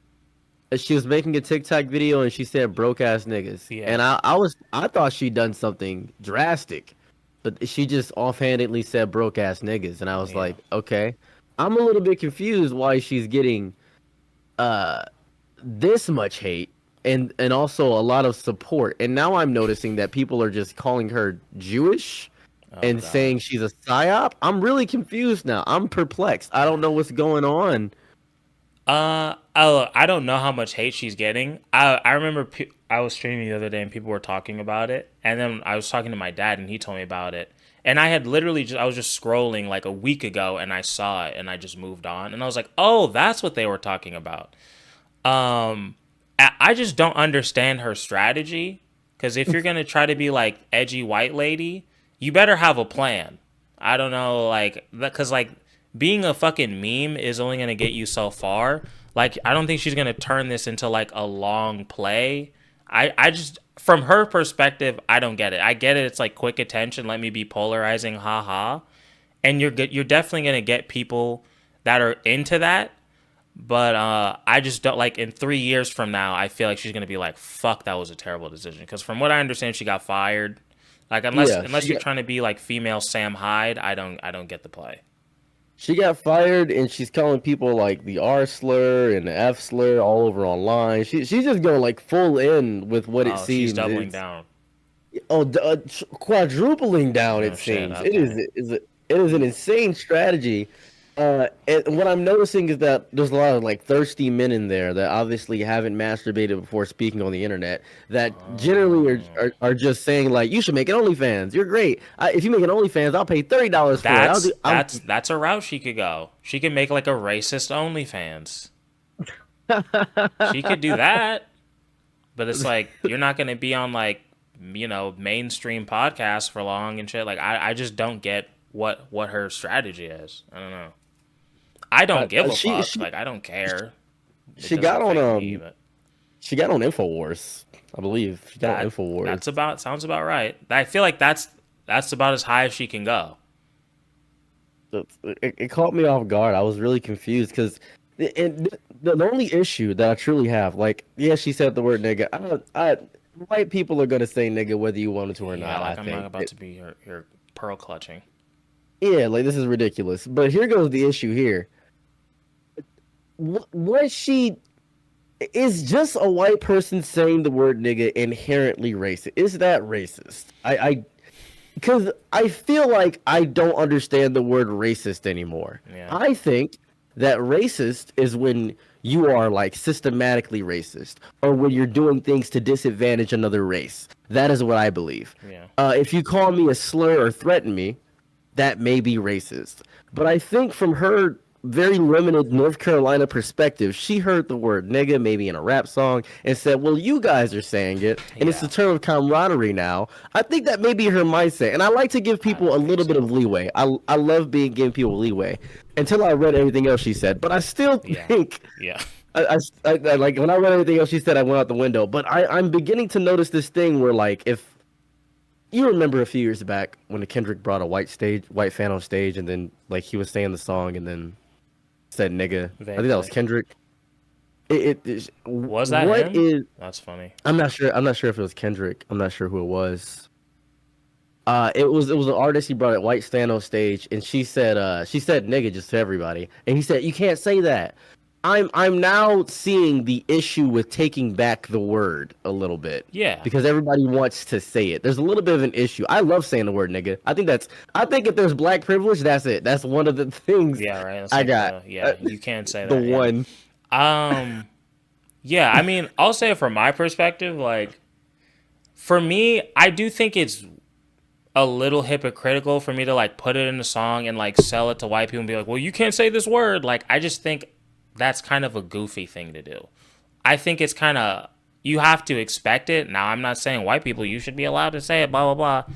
She was making a TikTok video and she said broke ass niggas, Yeah. and I thought she'd done something drastic. but she just offhandedly said broke ass niggas, and I was Yeah. like, okay. I'm a little bit confused why she's getting uh this much hate and also a lot of support. And now I'm noticing that people are just calling her Jewish Oh and God. saying she's a psyop. I'm really confused now. I'm perplexed. I don't know what's going on. I don't know how much hate she's getting. I remember I was streaming the other day and people were talking about it, and then I was talking to my dad and he told me about it. And I had literally I was just scrolling like a week ago and I saw it and I just moved on and I was like, oh, that's what they were talking about. I just don't understand her strategy because if you're gonna try to be like edgy white lady, you better have a plan. I don't know, like, because like being a fucking meme is only gonna get you so far. Like, I don't think she's gonna turn this into like a long play. I just, from her perspective, I don't get it. I get it. It's like quick attention. Let me be polarizing. Ha. And you're definitely gonna get people that are into that. But I just don't like in 3 years from now. I feel like she's gonna be like, "Fuck, that was a terrible decision." Because from what I understand, she got fired. Like Yeah, unless you're trying to be like female Sam Hyde, I don't get the play. she got fired, and she's calling people like the R slur and the F slur all over online. She's just going like full in with what it Oh, she's seems. doubling It's down. quadrupling down. It Oh shit. seems it is Okay. it is an insane strategy. And what I'm noticing is that there's a lot of like thirsty men in there that obviously haven't masturbated before speaking on the internet. That generally Oh. are just saying like, you should make an OnlyFans. You're great. If you make an OnlyFans, I'll pay $30 for it. I'll do. I'll. That's a route she could go. She could make like a racist OnlyFans. She could do that, but it's like you're not gonna be on like mainstream podcasts for long and shit. Like I just don't get what her strategy is. I don't know. I don't give a She fuck. Like I don't care. It she doesn't got on affect me, but she got on Infowars. I believe she got on that's Infowars. about sounds about right. I feel like that's about as high as she can go. It caught me off guard. I was really confused because the only issue that I truly have, like, yeah, she said the word nigga. White people are gonna say nigga whether you wanted to or Yeah, not. I like I'm not think. about to be your pearl clutching. Yeah, like this is ridiculous. But here goes the issue here. What she is just a white person saying the word nigga inherently racist. Is that racist? Because I feel like I don't understand the word racist anymore. Yeah, I think that racist is when you are like systematically racist or when you're doing things to disadvantage another race. That is what I believe. yeah, If you call me a slur or threaten me, that may be racist. But I think from her very limited North Carolina perspective, she heard the word nigga maybe in a rap song and said, well, you guys are saying it, and it's a yeah. term of camaraderie now. I think that may be her mindset. And I like to give I people don't a think little bit so. of leeway. I love being giving people leeway until I read everything else she said. But I still Yeah, think yeah, I like when I read everything else she said, I went out the window. But I'm beginning to notice this thing where like if you remember a few years back when the Kendrick brought a white fan on stage, and then like he was saying the song, and then said nigga. I think that was vaguely. Kendrick. Was that What him? is? That's funny. I'm not sure. I'm not sure if it was Kendrick. I'm not sure who it was. It was an artist. He brought a white stand on stage, and she said nigga just to everybody, and he said you can't say that. I'm now seeing the issue with taking back the word a little bit Yeah, because everybody wants to say it. There's a little bit of an issue. I love saying the word nigga. I think if there's black privilege, that's it. That's one of the things yeah, right. That's I like got. you can say The that. Yeah. one. Um. Yeah. I mean, I'll say it from my perspective. Like, for me, I do think it's a little hypocritical for me to like put it in a song and like sell it to white people and be like, well, you can't say this word. Like, I just think that's kind of a goofy thing to do. I think it's kind of, you have to expect it. Now, I'm not saying white people, you should be allowed to say it, blah, blah, blah.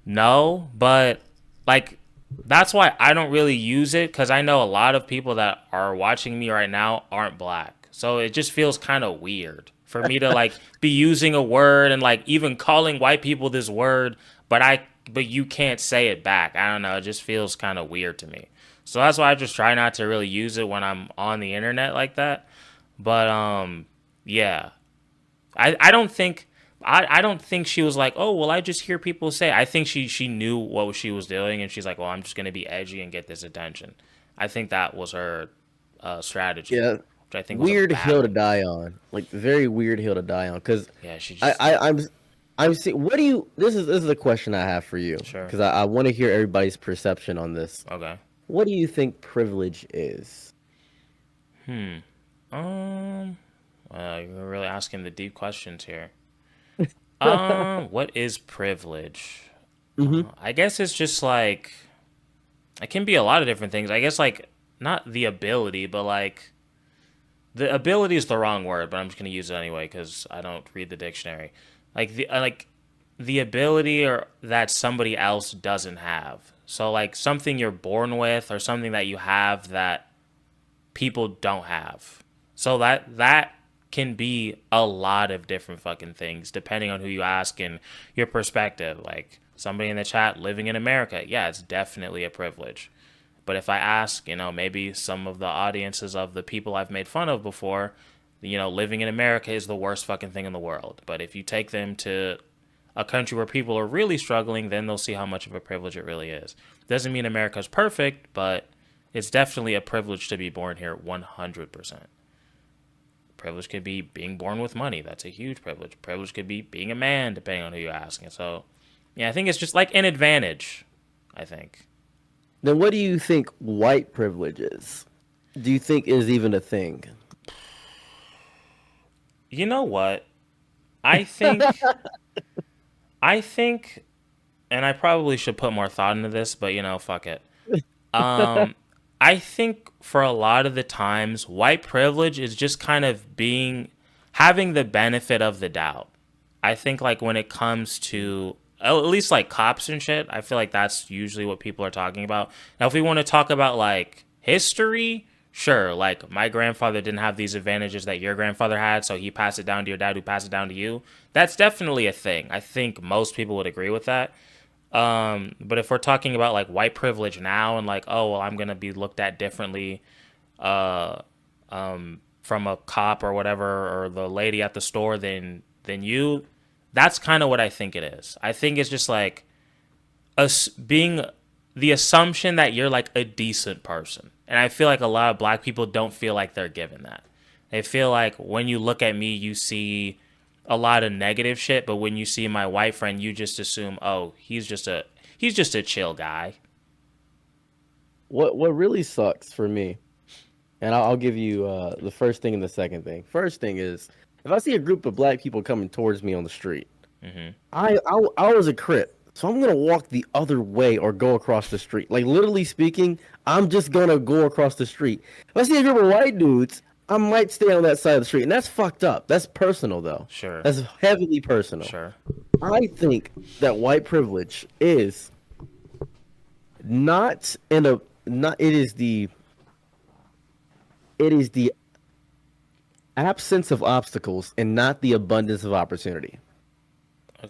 No, but like, that's why I don't really use it because I know a lot of people that are watching me right now aren't black. So it just feels kind of weird for me to like be using a word and like even calling white people this word, but you can't say it back. I don't know. It just feels kind of weird to me. So that's why I just try not to really use it when I'm on the internet like that. But yeah. I don't think I don't think she was like, oh, well, I just hear people say. I think she knew what she was doing, and she's like, well, I'm just gonna be edgy and get this attention. I think that was her strategy, Yeah, which I think was a weird bad hill to one. die on. Like very weird hill to die on. Because Yeah, she I, just I I'm I'm see. What do you? This is a question I have for you sure. because I want to hear everybody's perception on this. Okay. What do you think privilege is? Hmm. You're really asking the deep questions here. What is privilege? Hmm. I guess it's just like it can be a lot of different things. I guess like not the ability, but like the ability is the wrong word, but I'm just gonna use it anyway because I don't read the dictionary. Like the ability or that somebody else doesn't have. So like something you're born with or something that you have that people don't have. So that can be a lot of different fucking things depending on who you ask and your perspective. Like somebody in the chat living in America, yeah, it's definitely a privilege. But if I ask, maybe some of the audiences of the people I've made fun of before, living in America is the worst fucking thing in the world. But if you take them to a country where people are really struggling, then they'll see how much of a privilege it really is. Doesn't mean America's perfect, but it's definitely a privilege to be born here 100%. Privilege could be being born with money. That's a huge privilege. Privilege could be being a man, depending on who you're asking. So, yeah, I think it's just like an advantage, I think. Then what do you think white privilege is? Do you think is even a thing? You know what? I think, I think, and I probably should put more thought into this, but fuck it. Um, I think for a lot of the times, white privilege is just kind of having the benefit of the doubt. I think like when it comes to at least like cops and shit, I feel like that's usually what people are talking about. Now, if we want to talk about like history, sure, like my grandfather didn't have these advantages that your grandfather had, so he passed it down to your dad, who passed it down to you. That's definitely a thing. I think most people would agree with that. But if we're talking about like white privilege now and like, oh well, I'm gonna be looked at differently, uh, from a cop or whatever or the lady at the store than you, that's kind of what I think it is. I think it's just like us being the assumption that you're like a decent person, and I feel like a lot of black people don't feel like they're given that. They feel like when you look at me, you see a lot of negative shit, but when you see my white friend, you just assume, oh, he's just a chill guy. What really sucks for me, and I'll give you the first thing and the second thing. First thing is, if I see a group of black people coming towards me on the street, Hmm. I was a crip, so I'm gonna walk the other way or go across the street. Like literally speaking, I'm just gonna go across the street. If I see a group of white dudes, I might stay on that side of the street, and that's fucked up. That's personal though. Sure, That's heavily personal. sure. I think that white privilege is not in a not it is the absence of obstacles and not the abundance of opportunity.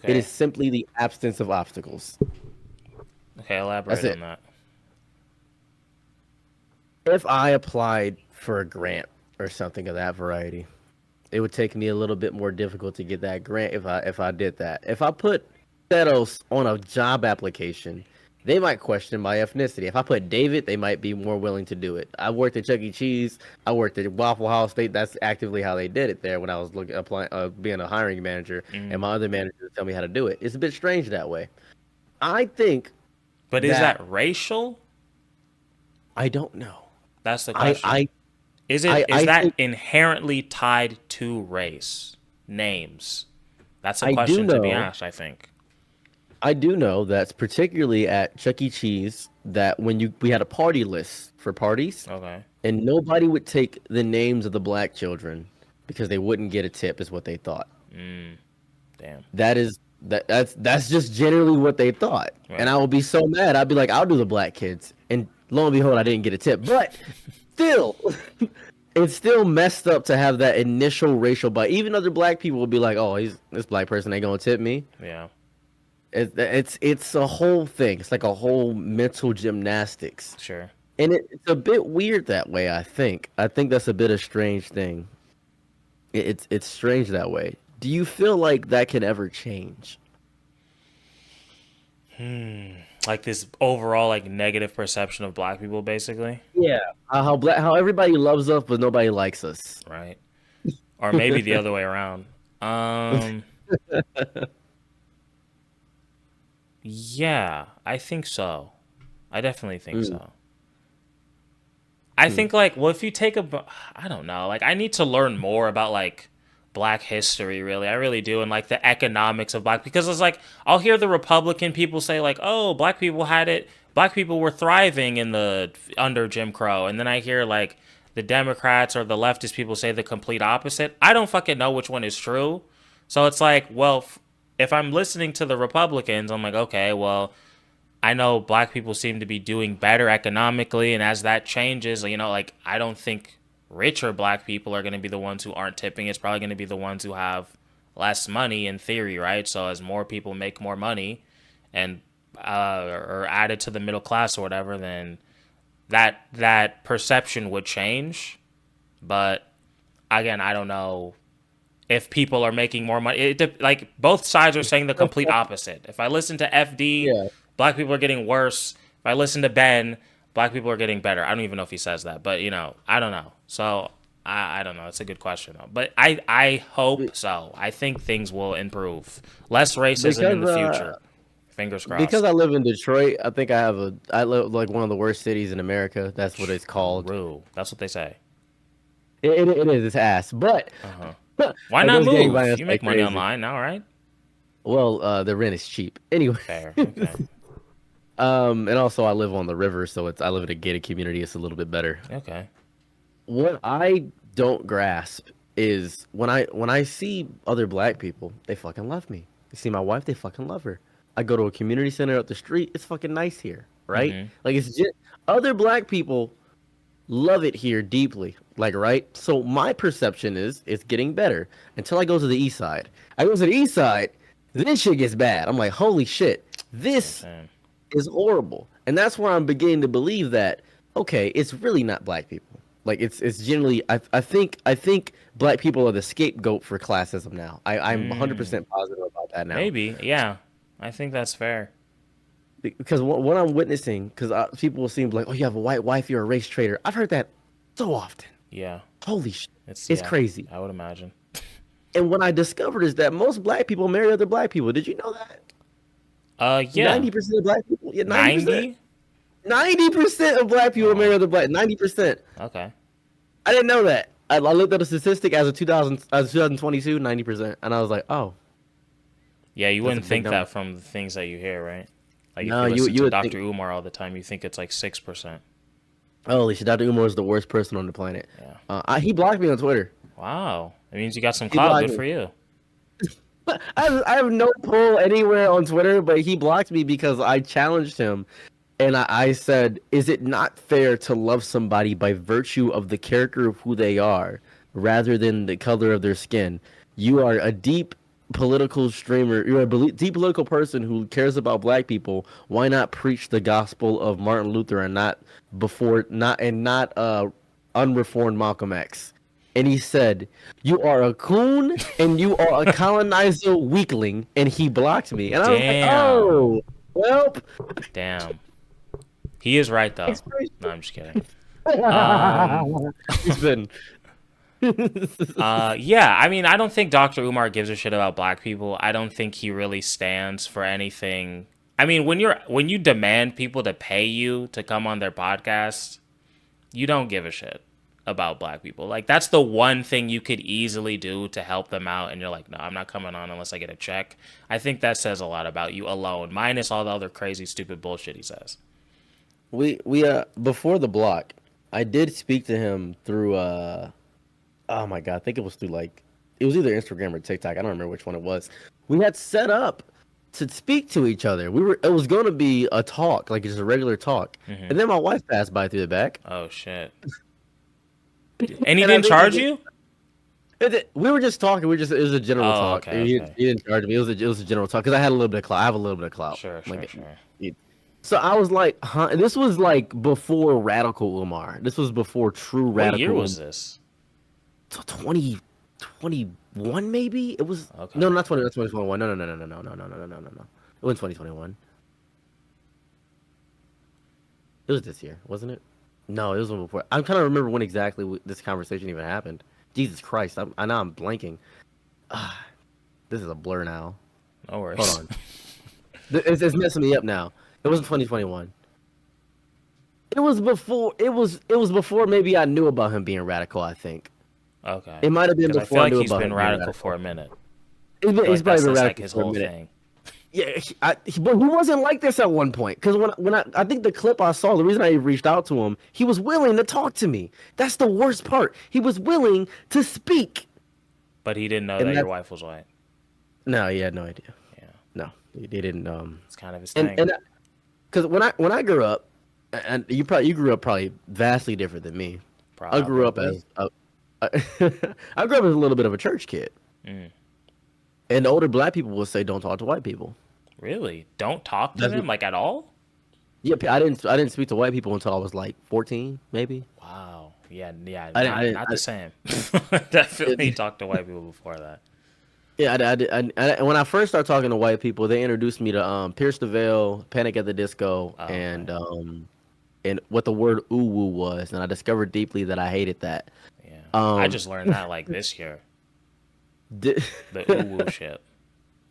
It is Okay, simply the absence of obstacles. okay. That's Elaborate it. on that. If I applied for a grant or something of that variety, it would take me a little bit more difficult to get that grant if I did that. If I put Ceros on a job application, they might question my ethnicity. If I put David, they might be more willing to do it. I worked at Chuck E. Cheese. I worked at Waffle House. That's actively how they did it there when I was looking applying, being a hiring manager, and Mm. my other managers would tell me how to do it. It's a bit strange that way. I think But is that that racial? I don't know. That's the I question. I Is it I is I that think inherently tied to race? Names. That's a I do question to be know. asked, I think. I do know that's particularly at Chuck E. Cheese that when we had a party list for parties, Okay. and nobody would take the names of the black children because they wouldn't get a tip, is what they thought. Mm, damn. That's just generally what they thought, and Right. I would be so mad. I'd be like, I'll do the black kids, and lo and behold, I didn't get a tip. But still, it's still messed up to have that initial racial bias. Even other black people will be like, "Oh, this black person ain't gonna tip me." Yeah. It's a whole thing. It's like a whole mental gymnastics, Sure. and it's a bit weird that way. I think that's a bit of strange thing. It's strange that way. Do you feel like that can ever change? Like this overall like negative perception of black people, basically, Yeah. How everybody loves us, but nobody likes us. right? Or maybe the other way around. Um, yeah, I think so. I definitely think Mm, so. I mm. think like, well, if you take I don't know, like I need to learn more about like black history, really. I really do, and like the economics of black, because it's like I'll hear the Republican people say like, oh, black people had it, black people were thriving in the under Jim Crow, and then I hear like the Democrats or the leftist people say the complete opposite. I don't fucking know which one is true. So it's like, well, if I'm listening to the Republicans, I'm like, okay, well, I know black people seem to be doing better economically, and as that changes, you know, like I don't think richer black people are going to be the ones who aren't tipping. It's probably going to be the ones who have less money in theory, right? So as more people make more money and or added to the middle class or whatever, then that perception would change. But again, I don't know if people are making more money. Like both sides are saying the complete opposite. If I listen to FD, Yeah. black people are getting worse. If I listen to Ben, black people are getting better. I don't even know if he says that, but you know, I don't know. So I don't know. It's a good question though. But I Be- hope so. I think things will improve. Less racism in Because the future. Fingers because crossed. I live in Detroit, I think I live like one of the worst cities in America. That's what it's called. True. That's what they say. It is. It's ass, but Why like not there's gang move? violence You like make money crazy. online now, right? Well, the rent is cheap anyway. Fair. Okay. And also I live on the river, so I live in a gated community. It's a little bit better. Okay. What I don't grasp is when I see other black people, they fucking love me. You see my wife, they fucking love her. I go to a community center up the street, it's fucking nice here, right? Mm-hmm. Like it's just other black people love it here deeply. Like, right? So my perception is it's getting better until I go to the east side. I go to the east side, then shit gets bad. I'm like, holy shit, That's what I'm this saying. is horrible. And that's where I'm beginning to believe that okay, it's really not black people. Like it's generally I think black people are the scapegoat for classism now. I'm Mm, 100% positive about that now. maybe. Yeah. I think that's fair. Because what I'm witnessing, because people will seem like, oh, you have a white wife, you're a race traitor. I've heard that so often. Yeah. Holy shit, It's it's yeah. crazy. I would imagine. And what I discovered is that most black people marry other black people. Did you know that? Yeah. 90% of black people, yeah, 90%. 90? 90% of black people marry Oh, other black. 90%. okay. I didn't know that. I looked at a statistic as of 2022, 90%, and I was like, oh, Yeah, you that's a wouldn't big think number. that from the things that you hear, right? Like if No, you listen you to would think, Dr. Umar all the time, you think it's like 6%. holy shit, Dr. Umar is the worst person on the planet. Yeah. He blocked me on Twitter. Wow. It means you got some He clout. blocked Good me. for you. I have no pull anywhere on Twitter, but he blocked me because I challenged him. And I said, is it not fair to love somebody by virtue of the character of who they are rather than the color of their skin? You are a deep political streamer. You're a deep political person who cares about black people. Why not preach the gospel of Martin Luther and not unreformed Malcolm X? And he said, "You are a coon and you are a colonizer weakling." And he blocked me. And I was like, Damn. "Oh, well, Damn. He is right though. expression." No, I'm just kidding. Um He's been. yeah, I mean, I don't think Dr. Umar gives a shit about black people. I don't think he really stands for anything. I mean, when you demand people to pay you to come on their podcast, you don't give a shit about black people. Like that's the one thing you could easily do to help them out and you're like, "No, I'm not coming on unless I get a check." I think that says a lot about you alone, minus all the other crazy stupid bullshit he says. We before the block, I did speak to him through oh my god, I think it was through like it was either Instagram or TikTok. I don't remember which one it was. We had set up to speak to each other. It was going to be a talk, like just a regular talk. Hmm. And then my wife passed by through the back. Oh shit. And he And I didn't think charge you? we were just talking. It was a general Oh, talk. okay, okay. He didn't charge me. It was a general talk because I had a little bit of clout. I have a little bit of clout. Sure, sure, Like, sure. so I was like, huh? And this was like before Radical Umar. This was before true What year Radical was Umar. this? So 2020, one maybe. It was Okay. no, not 20. That's 2021. No, no, no, no, no, no, no, no, no, no, no, no. It was 2021. It was this year, wasn't it? No, it was one before. I'm trying to remember when exactly this conversation even happened. Jesus Christ, I know I'm blanking. Ah, this is a blur now. No Hold worries. on, it's messing me up now. It wasn't 2021. It was before. It was before. Maybe I knew about him being radical. I think Okay. it might have been Because I feel before I like knew he's about been him being radical radical. for a minute. I feel He's like probably been that's like radical his for a whole minute. thing. Yeah, but he wasn't like this at one point. Because I think the clip I saw, the reason I reached out to him, he was willing to talk to me. That's the worst part. He was willing to speak, But he didn't know and that your that's wife was white. no, he had no idea. Yeah. No, he didn't. It's kind of his And thing. because when I grew up, and you grew up probably vastly different than me. I grew up Probably. as a, I grew up as a little bit of a church kid, Mm. and the older black people will say, "Don't talk to white people." Really? Don't talk to That's them like at all? yeah. I didn't speak to white people until I was like 14, maybe. Wow. Yeah, yeah, I not didn't. not the same. Definitely It, talked to white people before that. yeah, when I first started talking to white people, they introduced me to Pierce the Veil, Panic at the Disco, Oh, okay. and what the word uwu was, and I discovered deeply that I hated that. Yeah. I Um, just learned that like this year. did, The uwu shit.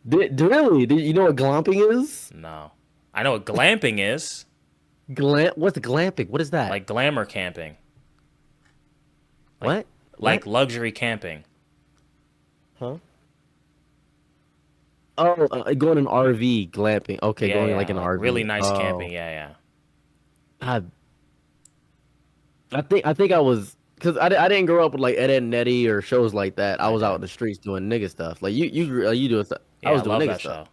really? Did you know what glomping is? No. I know what glamping is. What's glamping? What is that? Like glamour camping. Like What? What? like luxury camping. Huh? Oh, going in RV glamping. Okay, Yeah, going like yeah. an Like really RV. nice camping. Oh, Yeah, yeah. I I think I was because I didn't grow up with like Ed, Ed and Eddie or shows like that. I I was out in did. the streets doing nigga stuff. Like you doing stuff. I Yeah, was I doing love nigga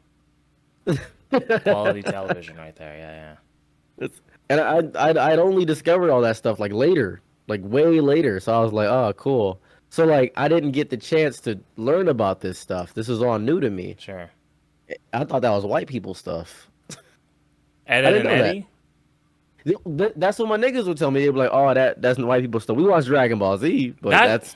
that stuff. show. Quality television right there. Yeah, yeah. And I'd only discovered all that stuff like later, like way later. So I was like, oh, cool. So like I didn't get the chance to learn about this stuff. This is all new to me. Sure. I thought that was white people stuff. Ed, I Ed didn't and know that. Eddie? That's what my niggas would tell me. They'd be like, "Oh, that's white people stuff." We watch Dragon Ball Z, but That that's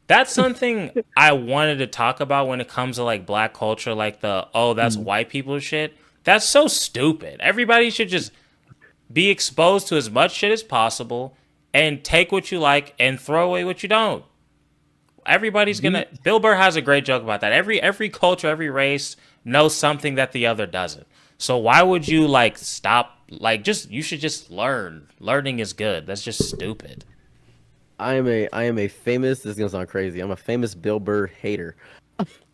That's something I wanted to talk about when it comes to like black culture, like that's mm, white people shit. That's so stupid. Everybody should just be exposed to as much shit as possible and take what you like and throw away what you don't. Everybody's the gonna. Bill Burr has a great joke about that. Every culture, every race knows something that the other doesn't. So why would you like stop? Like just you should just learn. Learning is good. That's just stupid. I am a famous. This is gonna sound crazy. I'm a famous Bill Burr hater.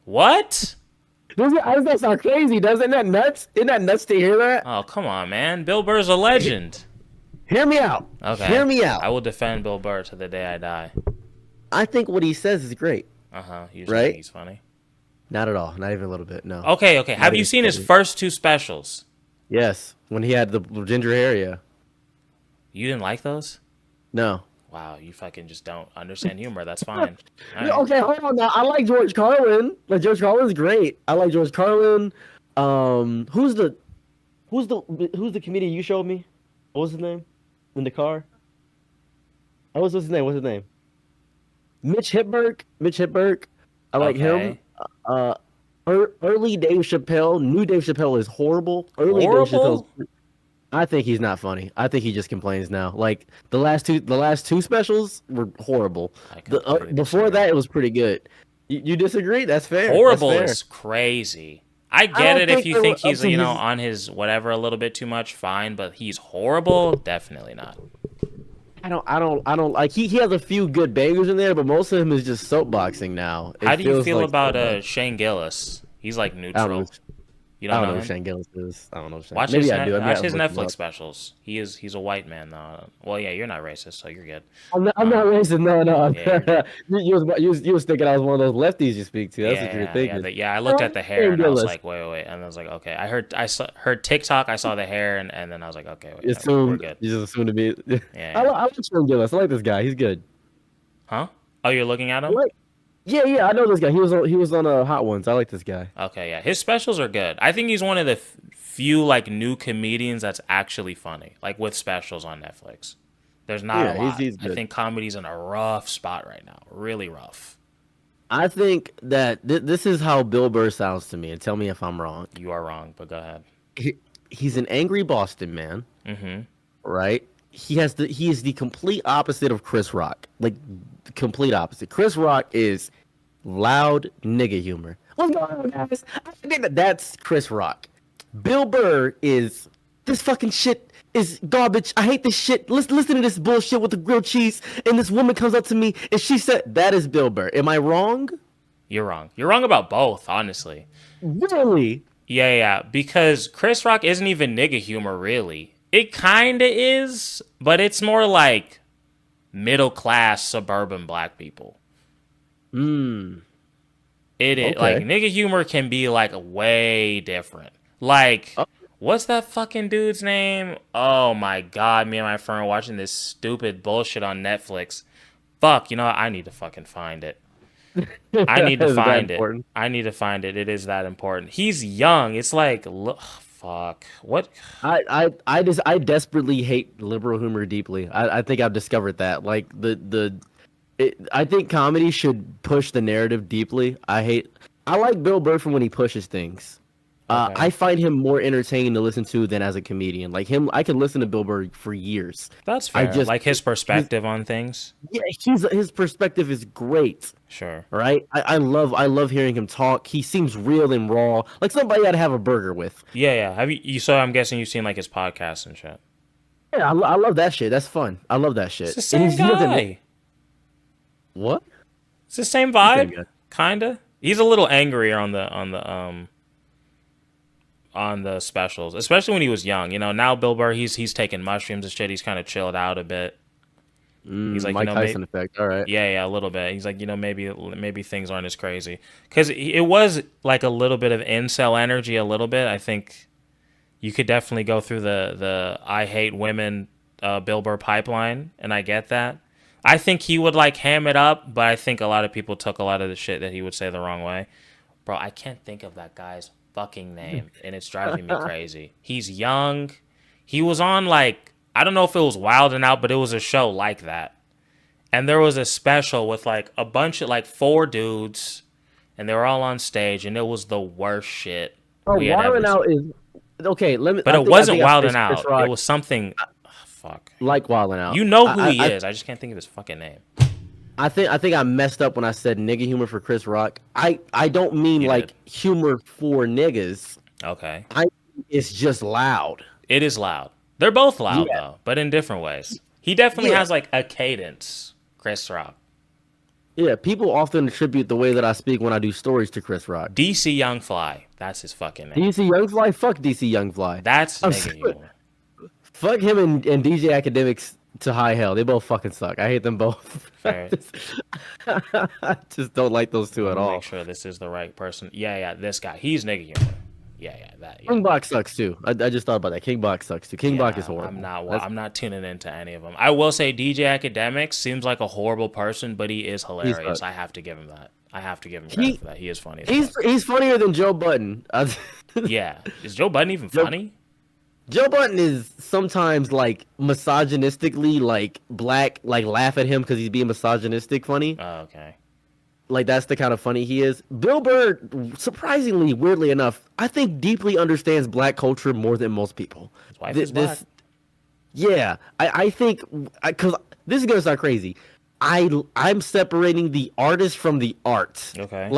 What? How does that sound crazy? Doesn't that nuts? Isn't that nuts to hear that? Oh come on, man. Bill Burr's a legend. Hear me out. Hear Okay. me out. I will defend Bill Burr to the day I die. I think what he says is great. You just think Right? he's funny. Not at all. Not even a little bit. No. Okay, okay. Not Have you even seen his slightly. first two specials? Yes, when he had the ginger hair. Yeah. You didn't like those? No. Wow, you fucking just don't understand humor. That's fine. All Yeah, right. okay, hold on now. I like George Carlin. Like George Carlin's great. I like George Carlin. Who's the comedian you showed me? What was his name? In the car? What's his name? What's his name? Mitch Hedberg. Mitch Hedberg. I like him. Okay. Uh, early Dave Chappelle. New Dave Chappelle is horrible. Early Dave Chappelle's. Horrible? I think he's not funny. I think he just complains now. Like the last two specials were horrible. I The completely before disagree. that, it was pretty good. You disagree? That's fair. That's Horrible fair. is crazy. I I get don't it if think you they were think up he's, to his. on his whatever a little bit too much, fine, but he's horrible? Definitely not. I don't like. He has a few good bangers in there, but most of him is just soapboxing now. How It do you feels feel like about soapbox. Shane Gillis? He's like I don't know. neutral. You I don't don't know know who him? Shane Gillis is. I don't know. Watch Maybe his I do. I mean, watch I his look him Netflix up. specials. He's a white man though. Well, yeah, you're not racist, so you're good. I'm not Um, racist. No, no. yeah, you're good. You was thinking I was one of those lefties you speak to. That's Yeah, what you're yeah, yeah. thinking. Yeah, I looked Oh, at the hair Shane and I was Gillis. like, wait, and I was like, okay. Heard TikTok. I saw the hair and then I was like, okay, wait, You no, we're assume good. you just assume to be. Yeah, I, yeah. I like Shane Gillis. I like this guy. He's good. Huh? Oh, you're looking at I him? like. Yeah, yeah. I know this guy. He was on Hot Ones. I like this guy. Okay, yeah. His specials are good. I think he's one of the few like new comedians that's actually funny, like with specials on Netflix. There's not a Yeah, he's lot. he's I good. think comedy's in a rough spot right now. Really rough. I think that this is how Bill Burr sounds to me, and tell me if I'm wrong. You are wrong, but go ahead. He's an angry Boston man, Mm-hmm. right? He is the complete opposite of Chris Rock. Like the complete opposite. Chris Rock is loud nigga humor. What's going on, guys? That's Chris Rock. Bill Burr is this fucking shit is garbage. I hate this shit. Listen to this bullshit with the grilled cheese. And this woman comes up to me and she said, that is Bill Burr. Am I wrong? You're wrong. You're wrong about both, honestly. Really? Yeah, because Chris Rock isn't even nigga humor, really. It kind of is, but it's more like middle class suburban black people. It is like Okay. nigga humor can be like way different. Like, what's that fucking dude's name? Oh my god, me and my friend are watching this stupid bullshit on Netflix. Fuck, you know what? I need to fucking find it. I need to Is that find it. important? I need to find it. It is that important. He's young. It's like, fuck. What? I desperately hate liberal humor deeply. I think I've discovered that. Like I think comedy should push the narrative deeply. I like Bill Burr for when he pushes things. Okay. I find him more entertaining to listen to than as a comedian. Like him, I can listen to Bill Burr for years. That's I fair. just Like his perspective on things. yeah, his perspective is great. Sure. Right? I love hearing him talk. He seems real and raw, like somebody I'd have a burger with. Yeah. Have so I'm guessing you've seen like his podcast and shit. Yeah, I love that shit. That's fun. I love that It's shit. the And same he doesn't guy. what? It's the same Same vibe, guy. kinda. He's a little angrier on the specials, especially when he was young. You know, now Bill Burr, he's taking mushrooms and shit. He's kind of chilled out a bit. He's like, Mike Tyson effect. All right. yeah, a little bit. He's like, maybe things aren't as crazy because it was like a little bit of incel energy. A little bit, I think you could definitely go through the I hate women Bill Burr pipeline, and I get that. I think he would like ham it up, but I think a lot of people took a lot of the shit that he would say the wrong way. Bro, I can't think of that guy's fucking name, and it's driving me crazy. He's young. He was on like, I don't know if it was Wild and Out, but it was a show like that. And there was a special with like a bunch of like 4 dudes, and they were all on stage, and it was the worst shit Oh, we had ever Wild seen. Out is okay. Let me. But I it think, I wasn't think I Wild placed and Chris Out. Rock It was something. Fuck. like Wild and Out. You know who he I, is. I just can't think of his fucking name. I think I messed up when I said nigga humor for Chris Rock. I don't mean You like did. humor for niggas. Okay. It's just loud. It is loud. They're both loud Yeah. though, but in different ways. He definitely Yeah. has like a cadence, Chris Rock. Yeah, people often attribute the way that I speak when I do stories to Chris Rock. DC Young Fly. That's his fucking name. DC Young Fly, fuck DC Young Fly. That's I'm nigga sorry. humor. Fuck him and DJ Academics to high hell. They both fucking suck. I hate them both. Fair. I just don't like those two at all. Make sure this is the right person. Yeah, this guy. He's nigga humor. Yeah, that. Yeah. King Bach sucks too. I just thought about that. King Bach sucks too. King Bach is horrible. I'm not tuning into any of them. I will say DJ Academics seems like a horrible person, but he is hilarious. I have to give him that. I have to give him credit for that. He is funny. He's funnier than Joe Budden. Yeah. Is Joe Budden even funny? Joe Budden is sometimes like misogynistically like black, like laugh at him because he's being misogynistic funny. Oh, okay. Like that's the kind of funny he is. Bill Burr, surprisingly, weirdly enough, I think deeply understands black culture more than most people. His wife is black. Yeah, I think because this is gonna sound crazy. I'm separating the artist from the art. Okay.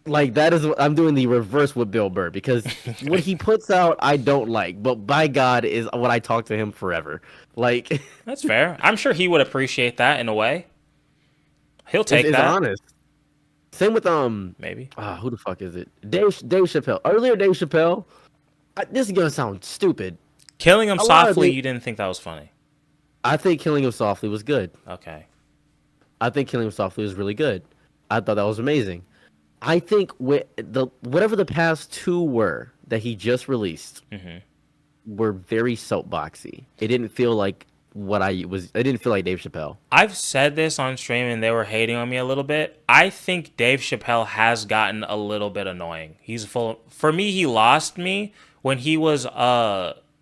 Like that is what I'm doing the reverse with Bill Burr because what he puts out I don't like, but by God is what I talk to him forever. Like That's fair. I'm sure he would appreciate that in a way. He'll take it's that. honest. Same with Maybe. who the fuck is it? Dave Chappelle. Earlier Dave Chappelle. This is gonna sound stupid. Killing him A lot of softly, it- you didn't think that was funny. I think Killing Him Softly was good. Okay. I think Killing Him Softly was really good. I thought that was amazing. I think whatever the past 2 were that he just released were very soapboxy. It didn't feel like it didn't feel like Dave Chappelle. I've said this on stream and they were hating on me a little bit. I think Dave Chappelle has gotten a little bit annoying. For me, he lost me when he was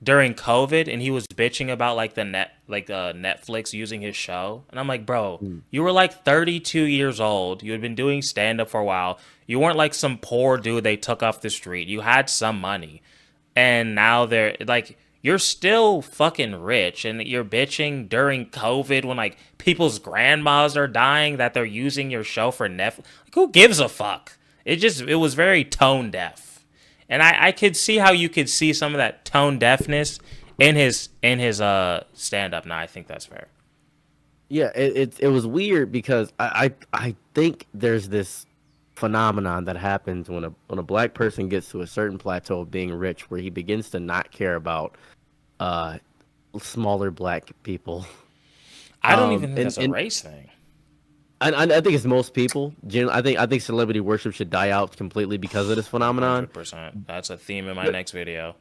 during COVID, and he was bitching about like Netflix using his show, and I'm like, bro, Mm. you were like 32 years old. You had been doing stand up for a while. You weren't like some poor dude they took off the street. You had some money, and now they're like, you're still fucking rich, and you're bitching during COVID when like people's grandmas are dying that they're using your show for Netflix. Like, who gives a fuck? It was very tone deaf, and I could see how you could see some of that tone deafness in his stand up. Now I think that's fair. Yeah, it was weird because I think there's this phenomenon that happens when a black person gets to a certain plateau of being rich, where he begins to not care about uh smaller black people. I don't even think And that's a race thing. I think it's most people. I think celebrity worship should die out completely because of this phenomenon. 100%. That's a theme in my next video.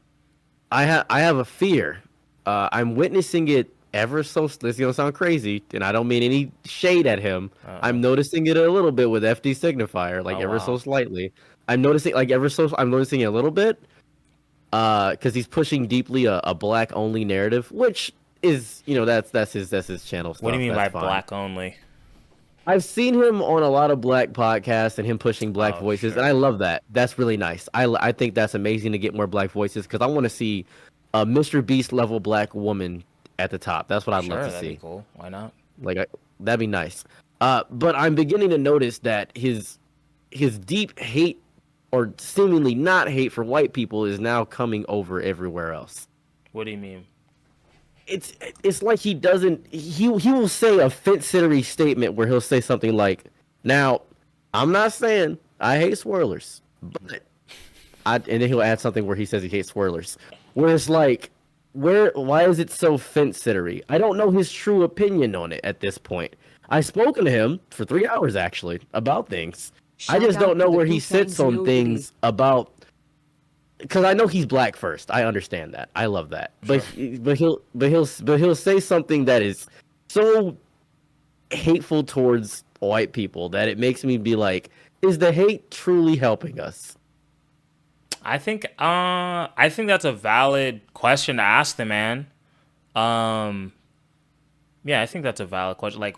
I have a fear. I'm witnessing it ever so. This is gonna sound crazy, and I don't mean any shade at him. I'm noticing it a little bit with FD Signifier, like ever so slightly. I'm noticing I'm noticing it a little bit. Because he's pushing deeply a black only narrative, which is that's his channel stuff. What do you mean by That's fine. black only? I've seen him on a lot of black podcasts and him pushing black voices, and I love that. That's really nice. I think that's amazing to get more black voices because I want to see a Mr. Beast level black woman at the top. That's what I'd love to that'd see. be cool. Why not? That'd be nice. But I'm beginning to notice that his deep hate or seemingly not hate for white people is now coming over everywhere else. What do you mean? It's like he will say a fence-sittery statement where he'll say something like, "Now, I'm not saying I hate swirlers, but and then he'll add something where he says he hates swirlers. Where it's like, why is it so fence-sittery? I don't know his true opinion on it at this point. I've spoken to him for 3 hours actually about things. I just don't know where he sits on things about. Because I know he's black first. I understand that. I love that. But he'll say something that is so hateful towards white people that it makes me be like, is the hate truly helping us? I think that's a valid question to ask the man. Yeah, I think that's a valid question. I'm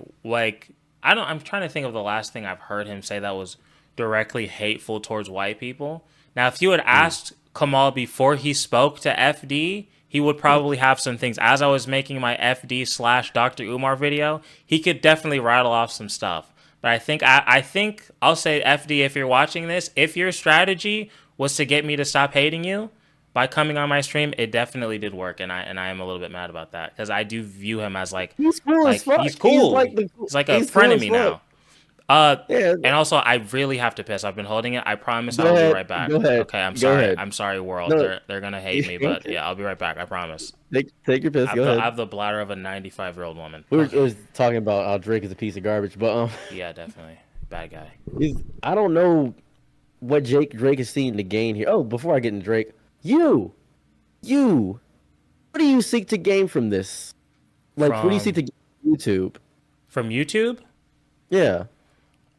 trying to think of the last thing I've heard him say that was directly hateful towards white people. Now, if you had asked Kamal before he spoke to FD, he would probably have some things. As I was making my FD/Dr. Umar video, he could definitely rattle off some stuff. But I think I'll say, FD, if you're watching this, if your strategy was to get me to stop hating you by coming on my stream, it definitely did work, and I am a little bit mad about that because I do view him as like he's cool as fuck. He's cool. He's like a friend of me now. Yeah. And also, I really have to piss. I've been holding it. I promise I'll be right back. Go ahead. Okay, I'm Go sorry. ahead. I'm sorry, world. No. They're gonna hate me, but yeah, I'll be right back. I promise. Take your piss. Go ahead. I have the bladder of a 95-year-old woman. We were talking about how Drake is a piece of garbage, but yeah, definitely bad guy. I don't know what Drake is seeing to gain here. Oh, before I get into Drake, you, what do you seek to gain from this? Like, what do you seek to gain from YouTube? From YouTube? Yeah.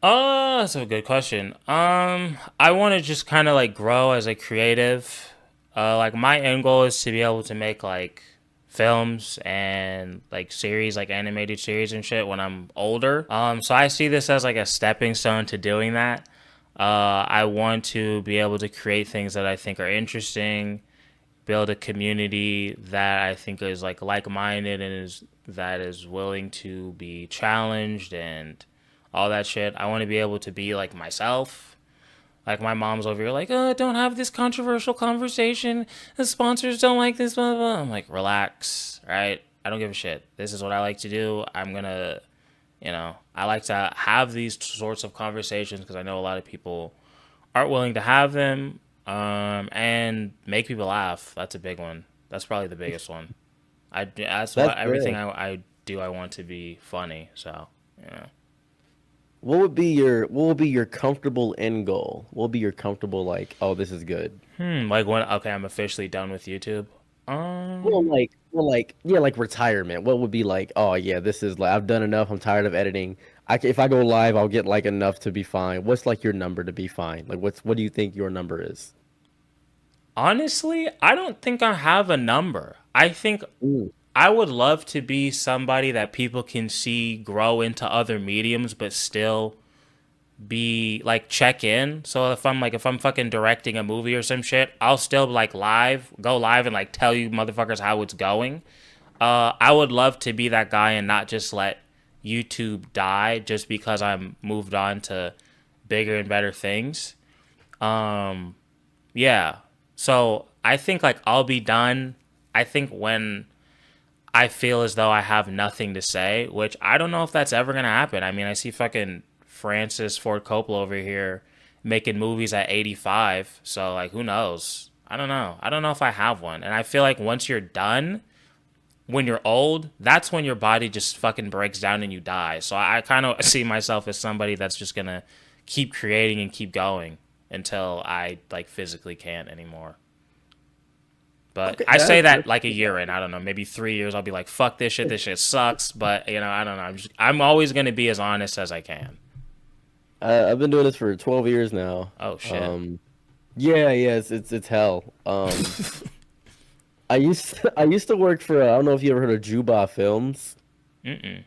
That's a good question. I want to just kind of like grow as a creative. Like my end goal is to be able to make like films and like series, like animated series and shit when I'm older. So I see this as like a stepping stone to doing that. I want to be able to create things that I think are interesting, build a community that I think is like-minded and that is willing to be challenged and all that shit. I want to be able to be like myself. Like my mom's over here like, don't have this controversial conversation. The sponsors don't like this, blah, blah, blah. I'm like, relax, right? I don't give a shit. This is what I like to do. I'm going to, I like to have these sorts of conversations because I know a lot of people aren't willing to have them, and make people laugh. That's a big one. That's probably the biggest one. Everything I do, I want to be funny. So, yeah. What would be your comfortable end goal? What would be your comfortable like, oh, this is good? Like when I'm officially done with YouTube. Like retirement. What would be like, oh yeah, this is like I've done enough. I'm tired of editing. If I go live, I'll get like enough to be fine. What's like your number to be fine? Like what do you think your number is? Honestly, I don't think I have a number. I think Mm. I would love to be somebody that people can see grow into other mediums, but still be like check in. So if I'm fucking directing a movie or some shit, I'll still like go live and like tell you motherfuckers how it's going. I would love to be that guy and not just let YouTube die just because I'm moved on to bigger and better things. Um, yeah. So I think like I'll be done. I think when I feel as though I have nothing to say, which I don't know if that's ever gonna happen. I mean, I see fucking Francis Ford Coppola over here making movies at 85. So like, who knows? I don't know. I don't know if I have one. And I feel like once you're done, when you're old, that's when your body just fucking breaks down and you die. So I kind of see myself as somebody that's just gonna keep creating and keep going until I like physically can't anymore. But Okay, I say that like a year in, I don't know, maybe 3 years. I'll be like, "Fuck this shit sucks." But I don't know. I'm always gonna be as honest as I can. I've been doing this for 12 years now. Oh shit. Yeah, yeah, it's hell. I used to work for I don't know if you ever heard of Juba Films. Mm-mm.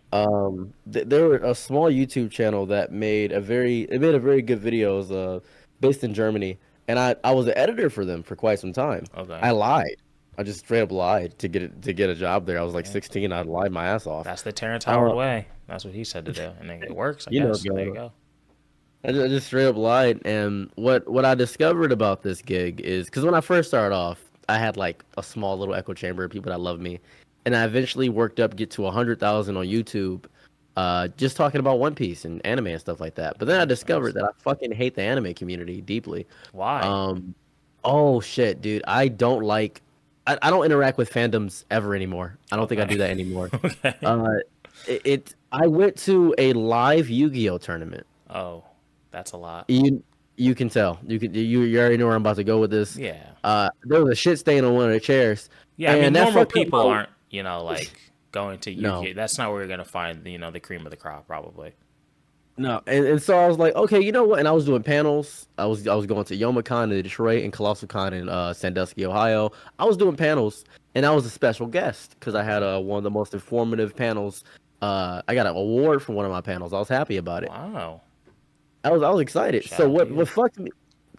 They were a small YouTube channel that made a very good videos based in Germany, and I was an editor for them for quite some time. Okay. I lied. I just straight up lied to get a job there. I was like Yeah. 16. I lied my ass off. That's the Terrence Howard way. That's what he said to do, and then it works. I guess. There you go. I just straight up lied. And what I discovered about this gig is because when I first started off, I had like a small little echo chamber of people that love me, and I eventually worked up get to 100,000 on YouTube, just talking about One Piece and anime and stuff like that. But then I discovered that I fucking hate the anime community deeply. Why? Oh shit, dude, I don't like. I don't interact with fandoms ever anymore. I don't think I do that anymore. Okay. I went to a live Yu-Gi-Oh tournament. Oh, that's a lot. You can tell. You already know where I'm about to go with this. Yeah. There was a shit stain on one of the chairs. Yeah, I mean, and that normal fucked up people my- aren't, like going to No. Yu-Gi. That's not where you're gonna find, the cream of the crop, probably. No, and so I was like, okay, you know what? And I was doing panels. I was going to YomaCon in Detroit and Colossal Con in Sandusky, Ohio. I was doing panels, and I was a special guest because I had one of the most informative panels. I got an award for one of my panels. I was happy about it. Wow. I was excited. Shout So out to you. what fucked me?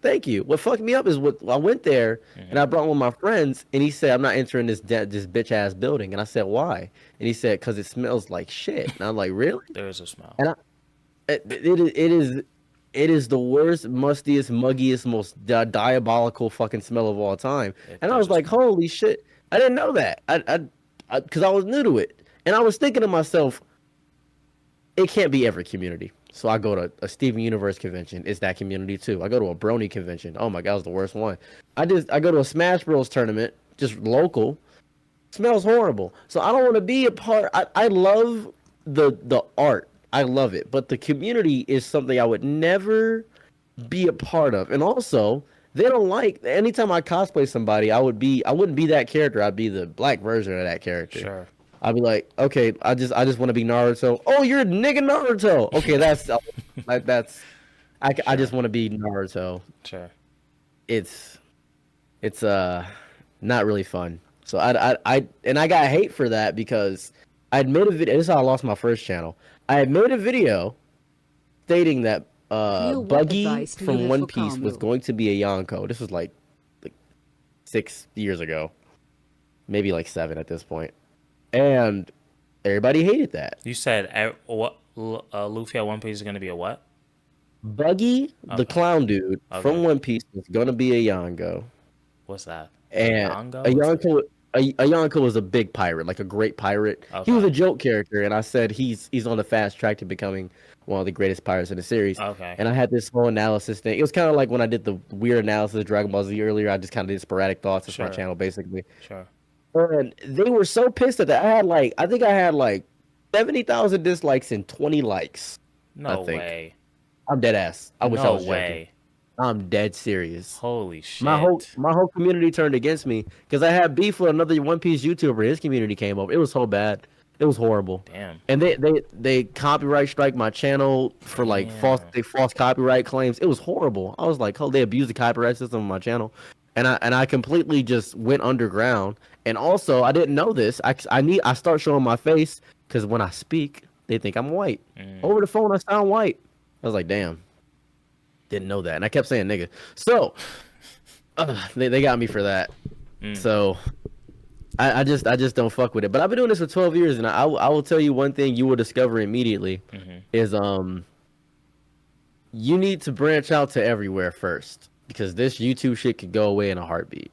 Thank you. What fucked me up is I went there and I brought one of my friends, and he said, "I'm not entering this bitch ass building." And I said, "Why?" And he said, "Cause it smells like shit." And I'm like, "Really?" There is a smell. And it is the worst, mustiest, muggiest, most diabolical fucking smell of all time. And I was like, "Holy shit!" I didn't know that. Because I was new to it, and I was thinking to myself, it can't be every community. So I go to a Steven Universe convention. It's that community too. I go to a Brony convention. Oh my god, it was the worst one. I go to a Smash Bros tournament, just local. Smells horrible. So I don't want to be a part. I love the art. I love it, but the community is something I would never be a part of. And also, they don't like. Anytime I cosplay somebody, I wouldn't be that character. I'd be the black version of that character. Sure. I'd be like, okay, I just want to be Naruto. Oh, you're nigga Naruto. Okay, that's I just want to be Naruto. Sure. It's not really fun. So I got hate for that because I'd made a video. This is how I lost my first channel. I had made a video stating that Buggy from One Piece was going to be a Yonko. This was like 6 years ago, maybe like 7 at this point. And everybody hated that. You said what? Luffy at One Piece is gonna be a what? Buggy, the clown dude from One Piece, was gonna be a Yonko. What's that? And a Yonko was a big pirate, like a great pirate. Okay. He was a joke character, and I said he's on the fast track to becoming one of the greatest pirates in the series. Okay. And I had this whole analysis thing. It was kind of like when I did the weird analysis of Dragon Ball Z earlier. I just kind of did sporadic thoughts. It's my channel, basically. Sure. And they were so pissed at that. I think I had like 70,000 dislikes and 20 likes. No way. I'm dead ass. I wish I was way. joking. I'm dead serious. Holy shit. My whole community turned against me because I had beef with another One Piece YouTuber. His community came over. It was so bad. It was horrible. Damn. And they copyright strike my channel for like false copyright claims. It was horrible. I was like, oh, they abused the copyright system on my channel. and I completely just went underground. And also, I didn't know this. I start showing my face because when I speak, they think I'm white. Over the phone, I sound white. I was like, damn, didn't know that. And I kept saying nigga. So they got me for that. So I just don't fuck with it. But I've been doing this for 12 years, and I will tell you one thing you will discover immediately is you need to branch out to everywhere first, because this YouTube shit could go away in a heartbeat.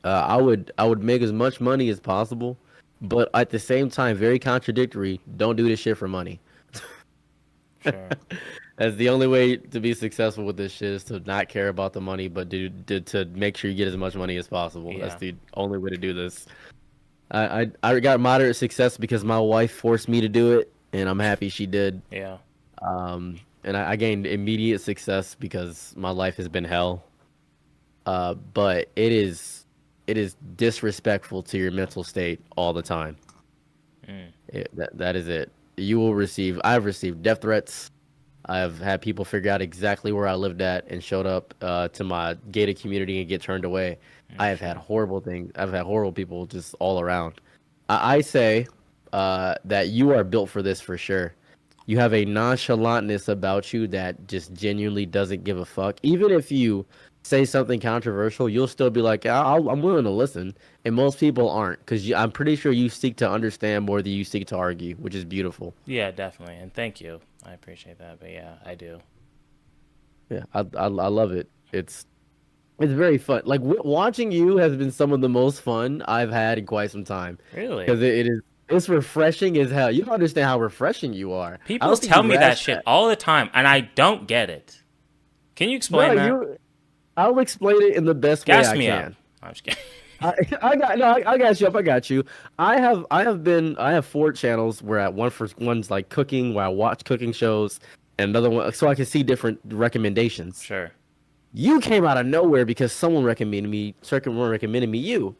I would make as much money as possible, but at the same time, very contradictory. Don't do this shit for money. Sure. That's the only way to be successful with this shit, is to not care about the money, but to make sure you get as much money as possible. Yeah. That's the only way to do this. I got moderate success because my wife forced me to do it, and I'm happy she did. Yeah. And I gained immediate success because my life has been hell. But it is disrespectful to your mental state all the time. That is it. I've received death threats. I've had people figure out exactly where I lived at and showed up to my gated community and get turned away. I have had horrible things. I've had horrible people just all around. I say that you are built for this for sure. You have a nonchalantness about you that just genuinely doesn't give a fuck. Even if you say something controversial, you'll still be like, I'm willing to listen. And most people aren't, because I'm pretty sure you seek to understand more than you seek to argue, which is beautiful. Yeah, definitely. And thank you. I appreciate that. But yeah, I do. Yeah, I love it. It's very fun. Like watching you has been some of the most fun I've had in quite some time. Really? Because it's refreshing as hell. You don't understand how refreshing you are. People tell me that shit all the time, and I don't get it. Can you explain that? I'll explain it in the best way I can. Up. I'm just kidding. I got you up. I got you. I have 4 channels where one's like cooking, where I watch cooking shows, and another one so I can see different recommendations. Sure. You came out of nowhere because someone recommended me you.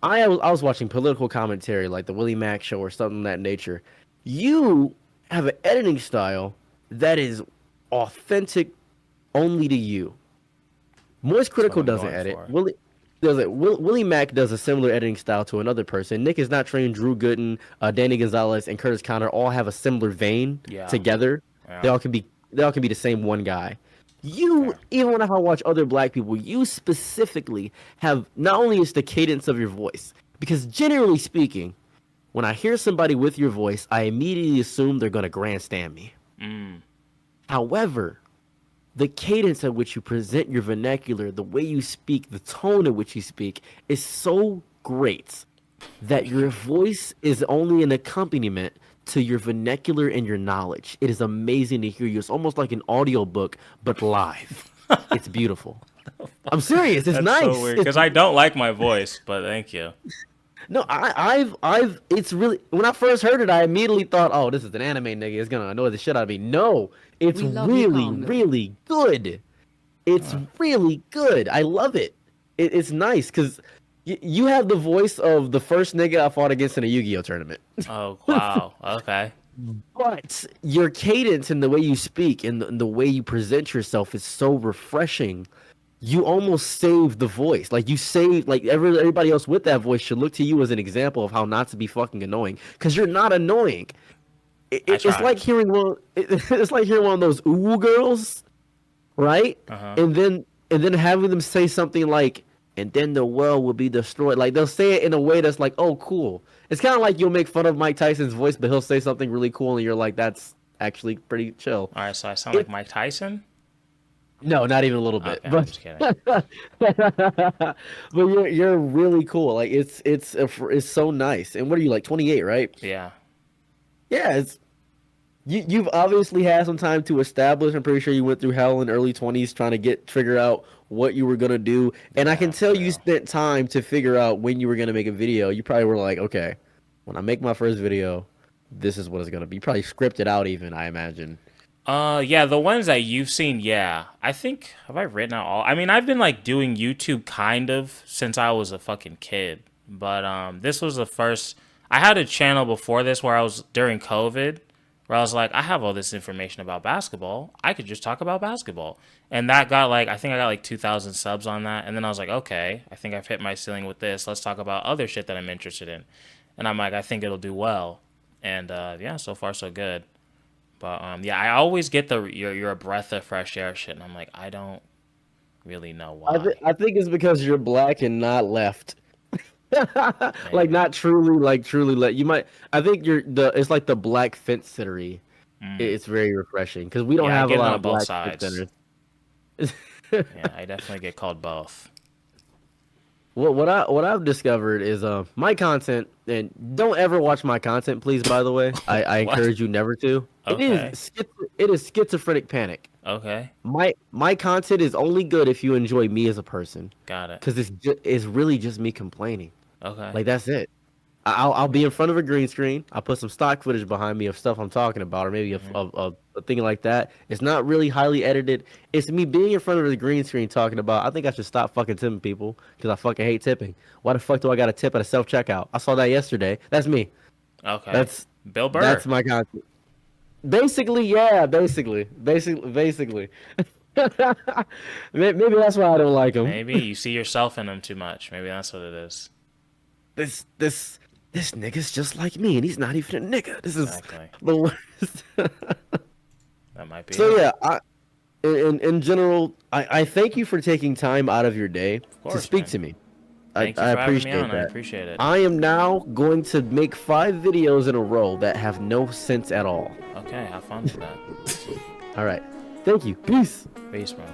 I was watching political commentary like the Willie Mack show or something of that nature. You have an editing style that is authentic only to you. Moist Critical doesn't edit. Willie Mack does a similar editing style to another person. Nick is not trained. Drew Gooden, Danny Gonzalez, and Curtis Connor all have a similar vein together. Yeah. They all can be the same one guy. Even when I watch other black people, you specifically have, not only is the cadence of your voice, because generally speaking, when I hear somebody with your voice, I immediately assume they're going to grandstand me. However, the cadence at which you present your vernacular, the way you speak, the tone at which you speak is so great that your voice is only an accompaniment to your vernacular and your knowledge. It is amazing to hear you. It's almost like an audiobook, but live. It's beautiful. I'm serious. It's nice. So weird, because I don't like my voice, but thank you. No, it's really, when I first heard it, I immediately thought, oh, this is an anime nigga. It's going to annoy the shit out of me. No, it's really good. It's really good. I love it. It's nice because you have the voice of the first nigga I fought against in a Yu-Gi-Oh tournament. Oh, wow. Okay. But your cadence and the way you speak and the way you present yourself is so refreshing. You almost save the voice. Like, you save, like, everybody else with that voice should look to you as an example of how not to be fucking annoying. Because you're not annoying. It's like hearing it's like hearing one of those ooh girls, right? And then having them say something like, and then the world will be destroyed. Like, they'll say it in a way that's like, oh, cool. It's kind of like you'll make fun of Mike Tyson's voice, but he'll say something really cool, and you're like, that's actually pretty chill. All right, so I sound like Mike Tyson? No, not even a little bit. Okay, but, I'm just kidding. But you're really cool. Like, it's so nice. And what are you, like 28, right? Yeah. Yeah, you've obviously had some time to establish. I'm pretty sure you went through hell in early 20s trying to figure out what you were gonna do. And I can tell you spent time to figure out when you were gonna make a video. You probably were like, okay, when I make my first video, this is what it's gonna be. You probably scripted out even, I imagine. Yeah, the ones that you've seen, yeah. I think, have I written out all? I mean, I've been like doing YouTube kind of since I was a fucking kid. But this was the first. I had a channel before this where I was during COVID, where I was like, I have all this information about basketball. I could just talk about basketball. And that got like, I think I got like 2,000 subs on that. And then I was like, okay, I think I've hit my ceiling with this. Let's talk about other shit that I'm interested in. And I'm like, I think it'll do well. And yeah, so far so good. But yeah, I always get you're a breath of fresh air shit. And I'm like, I don't really know why. I think it's because you're black and not left. Like not truly, you might. I think it's like the black fence sittery. It's very refreshing because we don't have a lot of black fence sitters. Yeah, I definitely get called both. What I've discovered is my content, and don't ever watch my content, please. By the way, I encourage you never to. Okay. It is schizophrenic panic. Okay. My content is only good if you enjoy me as a person. Got it. Because it's really just me complaining. Okay. Like that's it. I'll be in front of a green screen. I'll put some stock footage behind me of stuff I'm talking about, or maybe a thing like that. It's not really highly edited. It's me being in front of the green screen talking about. I think I should stop fucking tipping people because I fucking hate tipping. Why the fuck do I got to tip at a self checkout? I saw that yesterday. That's me. Okay. That's Bill Burr. That's my content. Basically, yeah. Basically. Maybe that's why I don't like him. Maybe you see yourself in him too much. Maybe that's what it is. This nigga's just like me, and he's not even a nigga. This is the worst. That might be. So yeah, in general, I thank you for taking time out of your day to speak to me. Thank you for having me on. I appreciate it. I am now going to make 5 videos in a row that have no sense at all. Okay, have fun with that. All right. Thank you. Peace. Peace, bro.